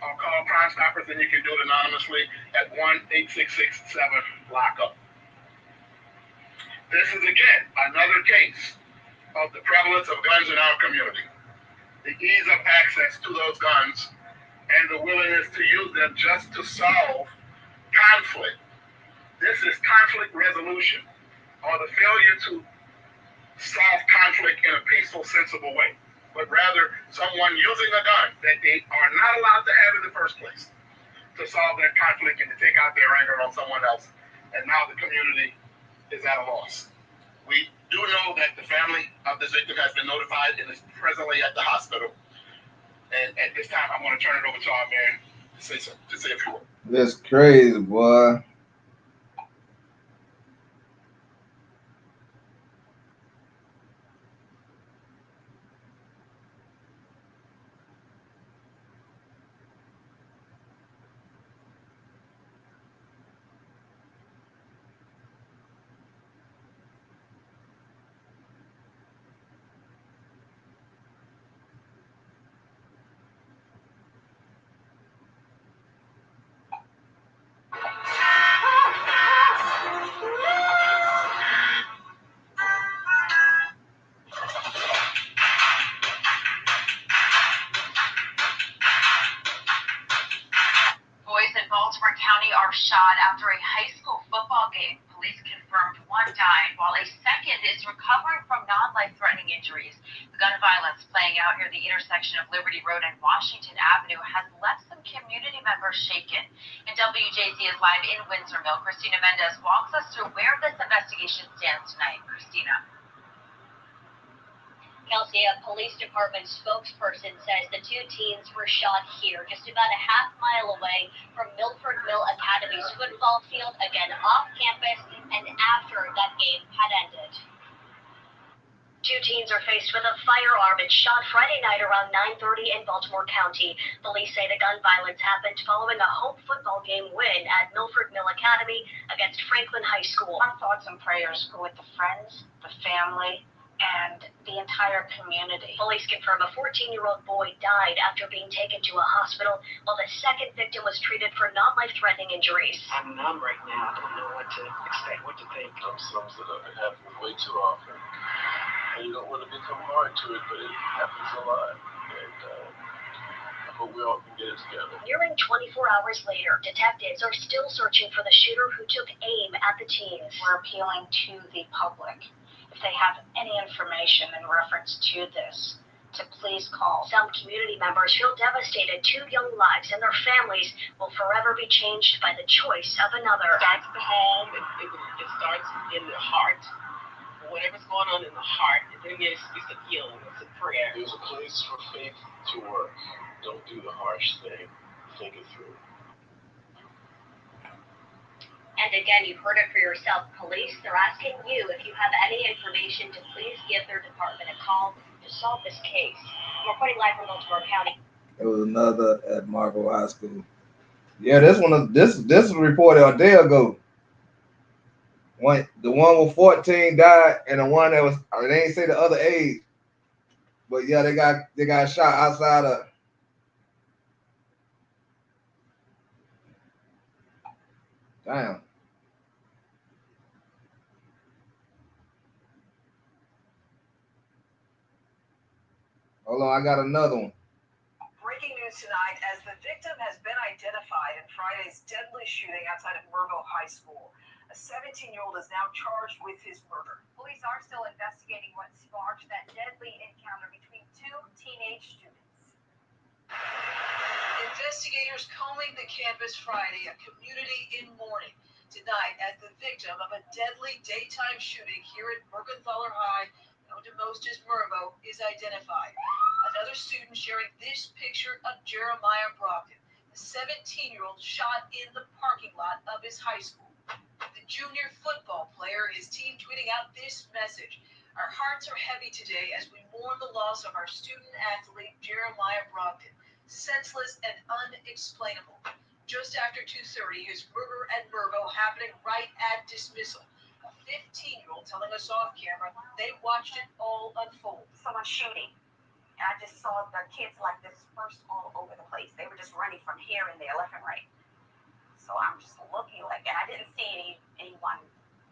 or call Crime Stoppers, and you can do it anonymously at 1-866-7-LOCK-UP. This is, again, another case of the prevalence of guns in our community, the ease of access to those guns, and the willingness to use them just to solve conflict. This is conflict resolution, or the failure to solve conflict in a peaceful, sensible way, but rather someone using a gun that they are not allowed to have in the first place to solve that conflict and to take out their anger on someone else. And now the community is at a loss. We do know that the family of this victim has been notified and is presently at the hospital. And at this time, I'm going to turn it over to our mayor to say a few words. That's crazy, boy. Boys in Baltimore County are shot after a high school football game. Police confirmed one died, while a second is recovering from non-life-threatening injuries. The gun violence playing out near the intersection of Liberty Road and Washington Avenue has left some community members shaken. And WJZ is live in Windsor Mill. Christina Mendez walks us through where this investigation stands tonight. Christina. Kelsey, a police department spokesperson says the two teens were shot here, just about a half-mile away from Milford Mill Academy's football field, again off campus, and after that game had ended. Two teens are faced with a firearm and shot Friday night around 9:30 in Baltimore County. Police say the gun violence happened following a home football game win at Milford Mill Academy against Franklin High School. Our thoughts and prayers go with the friends, the family, and the entire community. Police confirm a 14-year-old boy died after being taken to a hospital, while the second victim was treated for non-life-threatening injuries. I'm numb right now. I don't know what to expect, what to think. Sums it up. It happens way too often. And you don't want to become hard to it, but it happens a lot. And I hope we all can get it together. Nearing 24 hours later, detectives are still searching for the shooter who took aim at the teens. We're appealing to the public. If they have any information in reference to this, to please call. Some community members feel devastated. Two young lives and their families will forever be changed by the choice of another. It starts at home, it starts in the heart. Whatever's going on in the heart, then it's a healing, it's a prayer. There's a place for faith to work. Don't do the harsh thing. Think it through. And again, you heard it for yourself. Police, they're asking you if you have any information to please give their department a call. to solve this case. Reporting live from Baltimore County. There was another at Marble High School. Yeah, this was reported a day ago. The one with 14 died, and the one that was, they ain't say the other age, but yeah, they got shot outside of. Damn. Hold on, I got another one. Breaking news tonight as the victim has been identified in Friday's deadly shooting outside of Mervo High School. A 17-year-old is now charged with his murder. Police are still investigating what sparked that deadly encounter between two teenage students. Investigators combing the campus Friday, a community in mourning tonight as the victim of a deadly daytime shooting here at Mergenthaler High, known to most as Mervo, is identified. Another student sharing this picture of Jeremiah Brockton, the 17-year-old shot in the parking lot of his high school. The junior football player, his team tweeting out this message. Our hearts are heavy today as we mourn the loss of our student athlete, Jeremiah Brockton. Senseless and unexplainable. Just after 2:30, his murder at Mervo happening right at dismissal. A 15-year-old telling us off camera they watched it all unfold. Someone shooting. And I just saw the kids like dispersed all over the place. They were just running from here and there, left and right. So I'm just looking like, and I didn't see anyone.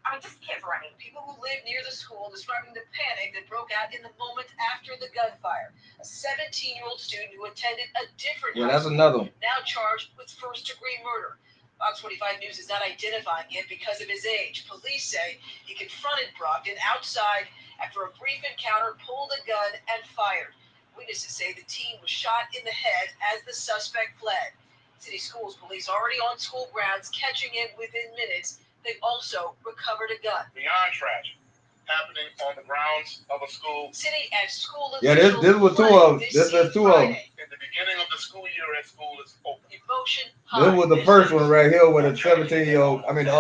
I mean, just kids running. People who live near the school describing the panic that broke out in the moment after the gunfire. A 17-year-old student who attended a different high that's school, another one. now charged with first-degree murder. Fox 45 News is not identifying him because of his age. Police say he confronted Brockton outside after a brief encounter, pulled a gun, and fired. Witnesses say the teen was shot in the head as the suspect fled. City Schools police already on school grounds, catching him within minutes. They also recovered a gun. Beyond tragic, happening on the grounds of a school. City and school Yeah, officials. this was two of them. This is two of them. In the beginning of the school year at school is open. Emotion. This was the first one right here with a 17-year-old. I mean, Same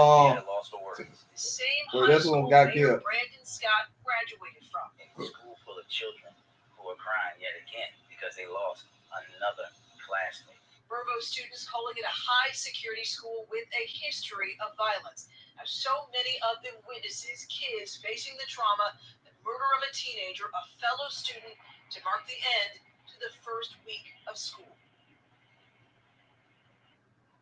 well, high this school one got Mayor killed. Brandon Scott graduated from. A school full of children who are crying yet again because they lost another classmate. Mervo students calling it a high-security school with a history of violence. Now, so many of them witnesses, kids facing the trauma, the murder of a teenager, a fellow student, to mark the end to the first week of school.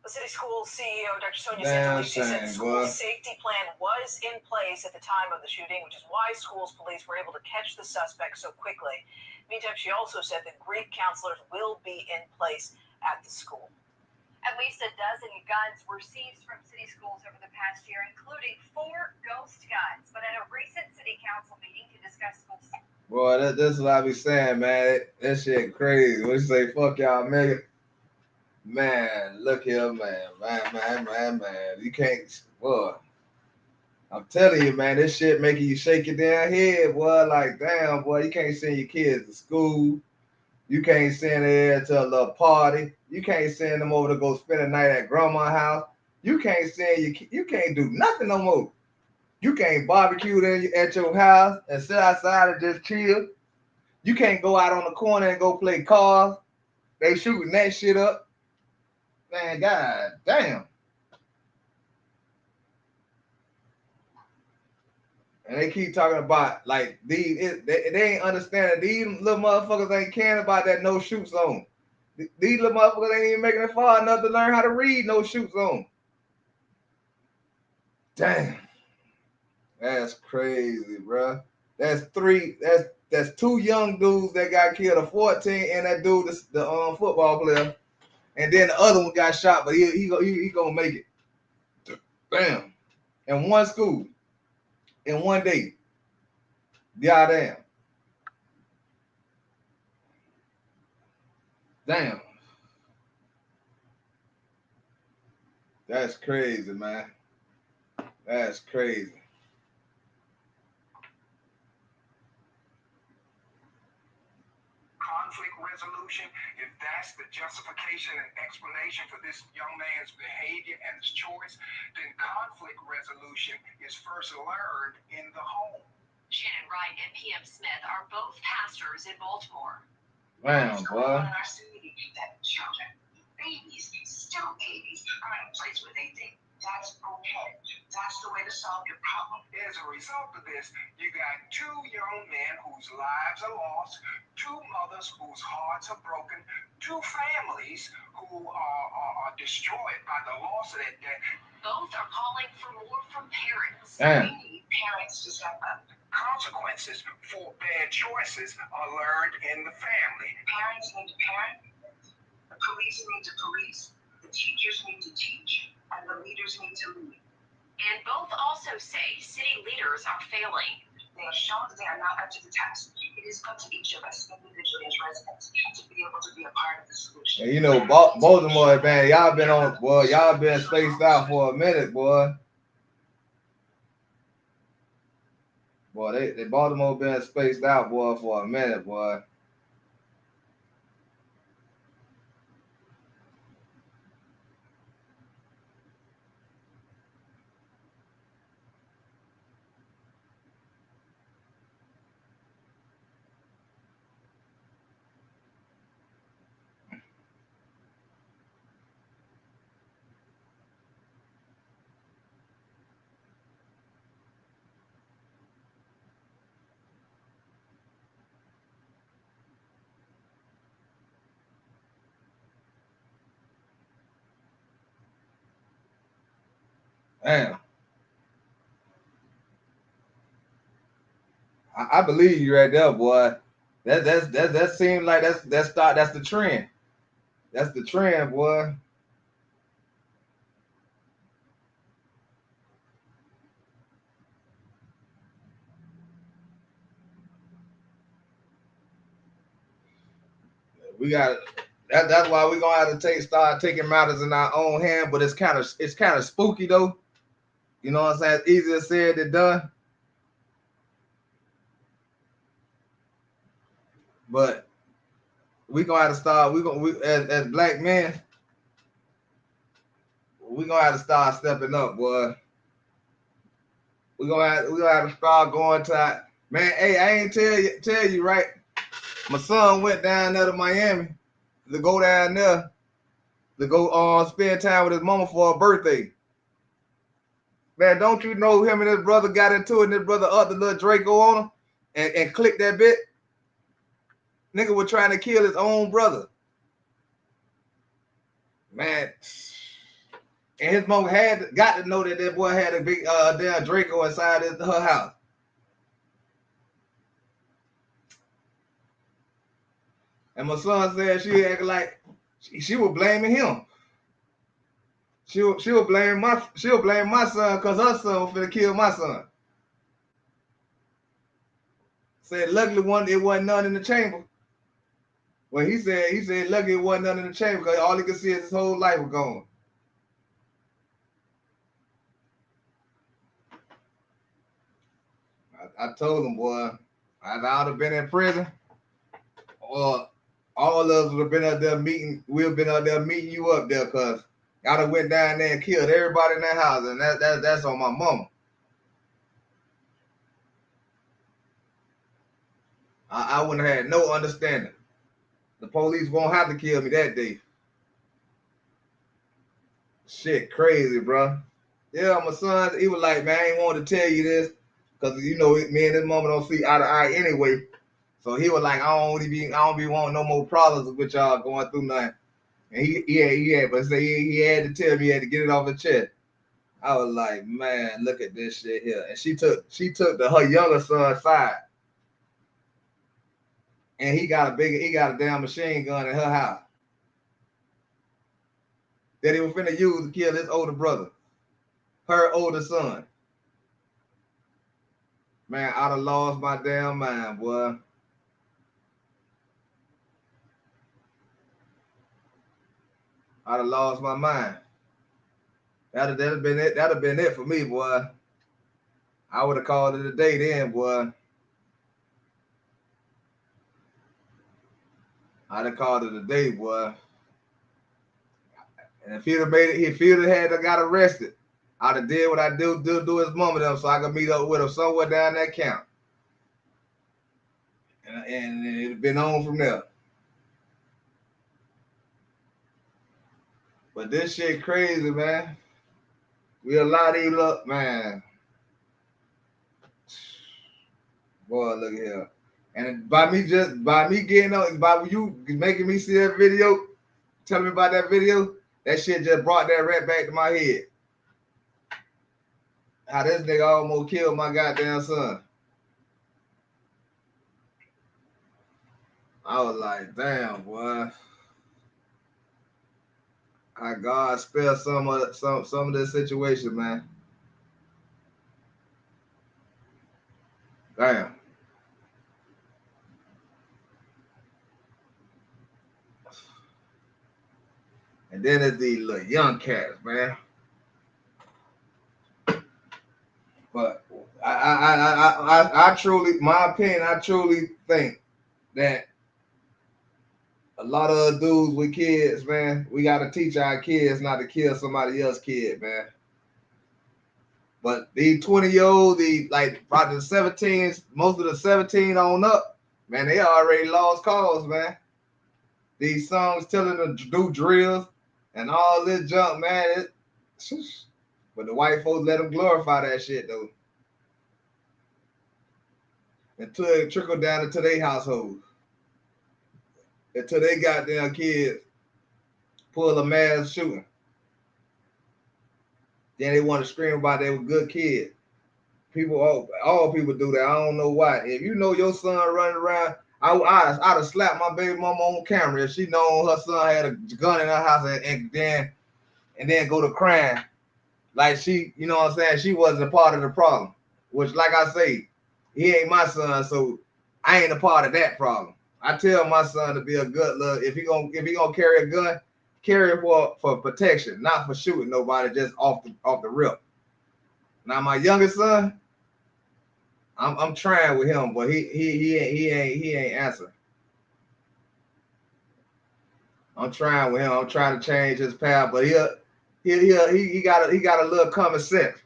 The city school CEO, Dr. Sonia Santelici, said the school safety plan was in place at the time of the shooting, which is why schools police were able to catch the suspect so quickly. Meantime, she also said that grief counselors will be in place at the school. At least a dozen guns were seized from city schools over the past year, including 4 ghost guns. But at a recent city council meeting to discuss school safety. Boy, that's what I be saying, man. That shit crazy. When you say fuck y'all, nigga. Man, look here, man. You can't, boy. I'm telling you, man, this shit making you shake your damn head, boy. Like, damn, boy, you can't send your kids to school. You can't send them to a little party. You can't send them over to go spend a night at grandma's house. You can't send you can't do nothing no more. You can't barbecue at your house and sit outside and just chill. You can't go out on the corner and go play cards. They shooting that shit up. Man, god damn. And they keep talking about like these. They ain't understanding these little motherfuckers ain't caring about that no shoot zone. These little motherfuckers ain't even making it far enough to learn how to read no shoot zone. Damn, that's crazy, bro. That's 2 young dudes that got killed, a 14 and that dude, the football player, and then the other one got shot, but he gonna make it. Bam, in one school. In one day. Goddamn. Damn. That's crazy, man. That's crazy. Conflict resolution, if that's the justification and explanation for this young man's behavior and his choice, then conflict resolution is first learned in the home. Shannon Wright and PM Smith are both pastors in Baltimore. Damn, boy. Children, babies, still babies, are in a place where they think that's okay. That's the way to solve your problem. As a result of this, you got two young men whose lives are lost, two mothers whose hearts are broken, two families who are destroyed by the loss of that. Both are calling for more from parents. Damn. We need parents to step up. Consequences for bad choices are learned in the family. Parents need to parent. The police need to police. The teachers need to teach. And the leaders need to lead. And both also say city leaders are failing. They have shown that they are not up to the task. It is up to each of us individually as residents to be able to be a part of the solution. And you know, Baltimore, man, y'all been spaced out for a minute, boy. Boy, they Baltimore been spaced out, boy, for a minute, boy. Damn. I believe you right there, boy. That seems like that's the trend. That's the trend, boy. We got that's why we're gonna have to start taking matters in our own hand, but it's kind of spooky though. You know what I'm saying? It's easier said than done. But we gonna have to start. We as black men, we gonna have to start stepping up, boy. We gonna have to start going to man. Hey, I ain't tell you right. My son went down there to Miami to go down there to go spend time with his mama for her birthday. Man, don't you know him and his brother got into it and his brother up the little Draco on him and clicked that bit? Nigga was trying to kill his own brother. Man. And his mama got to know that boy had a big damn Draco inside her house. And my son said she acted like she was blaming him. She was blaming my son because her son was finna kill my son. Said luckily it wasn't none in the chamber. Well, he said luckily it wasn't none in the chamber because all he could see is his whole life was gone. I told him, boy, I'd have been in prison, or all of us would have been out there meeting. We've been out there meeting you up there, cause y'all done went down there and killed everybody in that house, and that's on my mama. I wouldn't have had no understanding. The police won't have to kill me that day. Shit, crazy, bro. Yeah, my son, he was like, man, I ain't wanted to tell you this, cause you know me and his mama don't see eye to eye anyway. So he was like, I don't be wanting no more problems with y'all going through nothing. And he had, but say he had to tell me he had to get it off his chest. I was like, man, look at this shit here. And she took her younger son's side. And he got a damn machine gun in her house that he was finna use to kill his older brother, her older son. Man, I'd have lost my damn mind, boy. I'd have lost my mind. That'd have been it. That'd have been it for me, boy. I would have called it a day then, boy. I'd have called it a day, boy. And if he'd have made it, if he'd have got arrested, I'd have did what I do his mama them so I could meet up with him somewhere down that camp. and it's been on from there. But this shit crazy, man. We allow these look, man. Boy, look here. And by me getting on, by you making me see that video, telling me about that video, that shit just brought that right back to my head. How this nigga almost killed my goddamn son. I was like, damn, boy. How God spare some of this situation, man. Damn. And then there's these little young cats, man. But I truly, my opinion, I truly think that a lot of dudes with kids, man, we got to teach our kids not to kill somebody else's kid, man. But these 20-year-olds, probably the 17s, most of the 17 on up, man, they already lost cause, man. These songs telling them to do drills and all this junk, man. But the white folks let them glorify that shit, though. Until it trickled down into their household. Until they goddamn kids pull a mass shooting. Then they want to scream about they were good kids. People, all people do that. I don't know why. If you know your son running around, I'd have slapped my baby mama on camera if she known her son had a gun in her house and then go to crying. Like she, you know what I'm saying? She wasn't a part of the problem. Which, like I say, he ain't my son, so I ain't a part of that problem. I tell my son to be a good look. If he gonna carry a gun, carry it for protection, not for shooting nobody just off the rip. Now my youngest son, I'm trying with him, but he ain't answering. I'm trying with him. I'm trying to change his path, but he got a little common sense.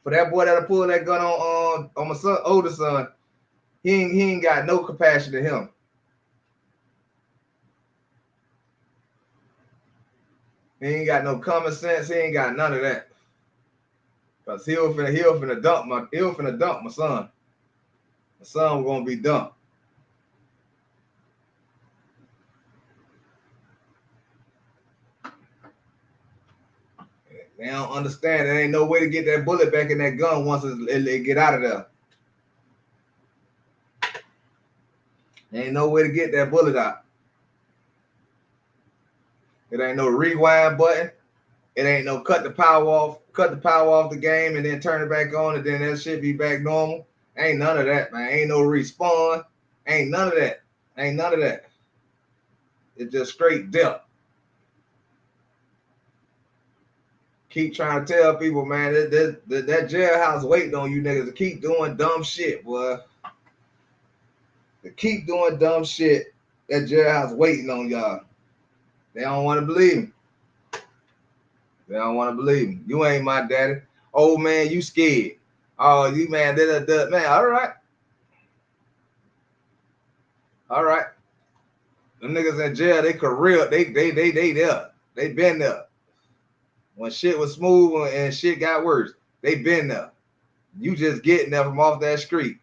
For that boy that'll pull that gun on my son, older son, he ain't got no compassion to him. He ain't got no common sense. He ain't got none of that. Cause he'll finna dump my son. My son was gonna be dumped. They don't understand. There ain't no way to get that bullet back in that gun once it get out of there. There ain't no way to get that bullet out. It ain't no rewind button. It ain't no cut the power off the game and then turn it back on and then that shit be back normal. Ain't none of that, man. Ain't no respawn. Ain't none of that. Ain't none of that. It's just straight death. Keep trying to tell people, man, that jailhouse waiting on you niggas to keep doing dumb shit, boy. To keep doing dumb shit, that jailhouse waiting on y'all. They don't want to believe me. They don't want to believe me. You ain't my daddy. Oh, man, you scared. Oh, you, man, man, all right. All right. Them niggas in jail, they career, they there. They been there. When shit was smooth and shit got worse, they been there. You just getting there from off that street.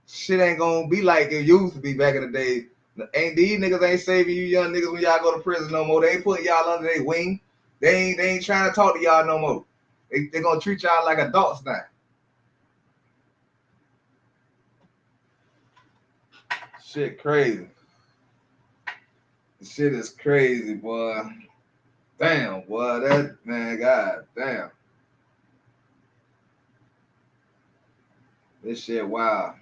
Shit ain't gonna be like it used to be back in the day. Ain't these niggas ain't saving you young niggas when y'all go to prison no more. They ain't putting y'all under their wing. They ain't trying to talk to y'all no more. They gonna treat y'all like adults now. Shit crazy. Shit is crazy, boy. Damn, boy, that man, god damn. This shit wild.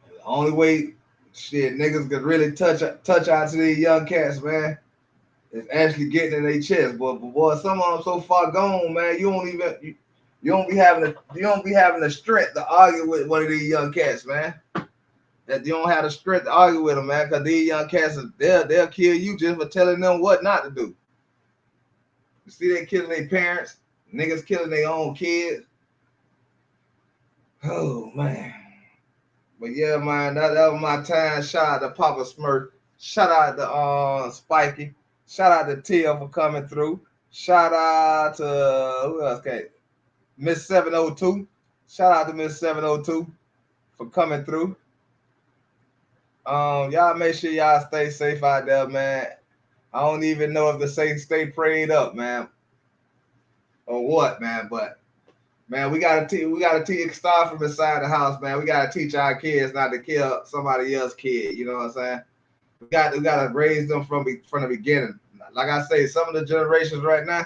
The only way shit niggas could really touch out to these young cats, man, is actually getting in their chest. But boy, some of them so far gone, man, you don't be having the strength to argue with one of these young cats, man. That you don't have the strength to argue with them, man, because these young cats, they'll kill you just for telling them what not to do. You see, they killing their parents, niggas killing their own kids. Oh man. But yeah, man, that was my time. Shout out to Papa Smurf. Shout out to Spiky. Shout out to Tia for coming through. Shout out to who else came? Miss 702. Shout out to Miss 702 for coming through. Y'all make sure y'all stay safe out there, man. I don't even know if to say stay prayed up, man, or what, man. But man, we gotta teach start from inside the house, man. We gotta teach our kids not to kill somebody else's kid. You know what I'm saying? We gotta raise them from the beginning. Like I say, some of the generations right now,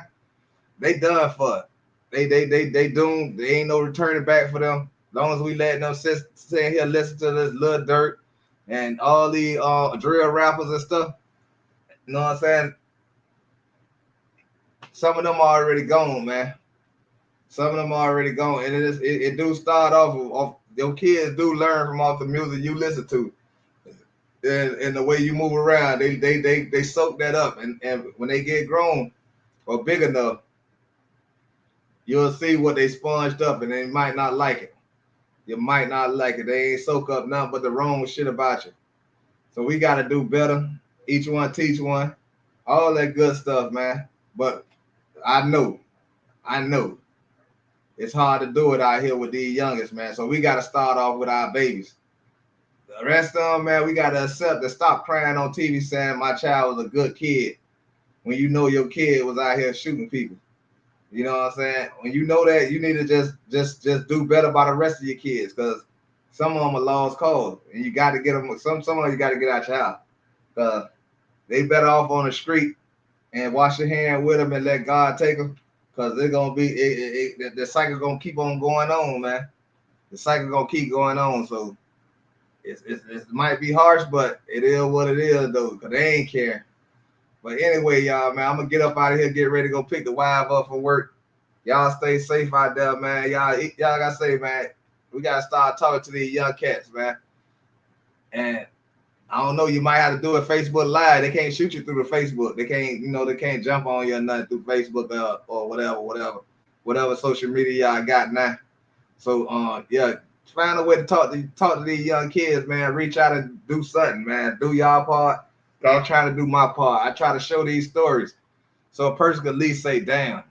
they done for it. They doomed. There ain't no returning back for them. As long as we let them sit here listen to this Lil Durk and all the drill rappers and stuff. You know what I'm saying? Some of them are already gone, man. Some of them are already gone, and it do start off your kids do learn from off the music you listen to, and the way you move around. They soak that up, and when they get grown or big enough, you'll see what they sponged up, and they might not like it. You might not like it. They ain't soak up nothing but the wrong shit about you. So we got to do better. Each one teach one. All that good stuff, man. But I know it's hard to do it out here with these youngest, man. So we got to start off with our babies. The rest of them, man, we got to accept and stop crying on TV saying my child was a good kid when you know your kid was out here shooting people. You know what I'm saying? When you know that, you need to just do better by the rest of your kids, because some of them are lost cause, and you got to get them. Some of them you got to get out your house, because they better off on the street and wash your hand with them and let God take them, because they're gonna be the cycle gonna keep on going on, man. The cycle gonna keep going on. So it might be harsh, but it is what it is, though, because they ain't caring. But anyway, y'all, man, I'm gonna get up out of here, get ready to go pick the wife up from work. Y'all stay safe out there, man. Y'all gotta say, man, we gotta start talking to these young cats, man. And I don't know, you might have to do a Facebook Live. They can't shoot you through the Facebook. They can't jump on you or nothing through Facebook or whatever social media y'all got now. So yeah, find a way to talk to these young kids, man. Reach out and do something, man. Do y'all part. I'm trying to do my part. I try to show these stories so a person could at least say, damn,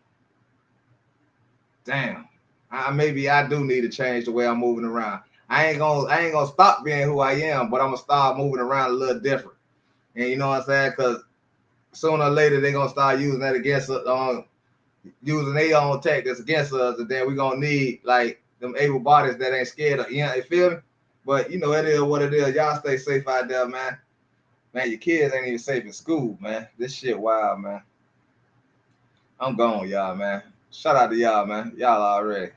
maybe I do need to change the way I'm moving around. I ain't gonna stop being who I am, but I'm gonna start moving around a little different. And you know what I'm saying? Because sooner or later they're gonna start using that against us, using their own tactics against us, and then we're gonna need like them able bodies that ain't scared of, you know, you feel me? But you know, it is what it is. Y'all stay safe out there, man. Man, your kids ain't even safe in school, man. This shit wild, man. I'm gone, y'all, man. Shout out to y'all, man. Y'all already.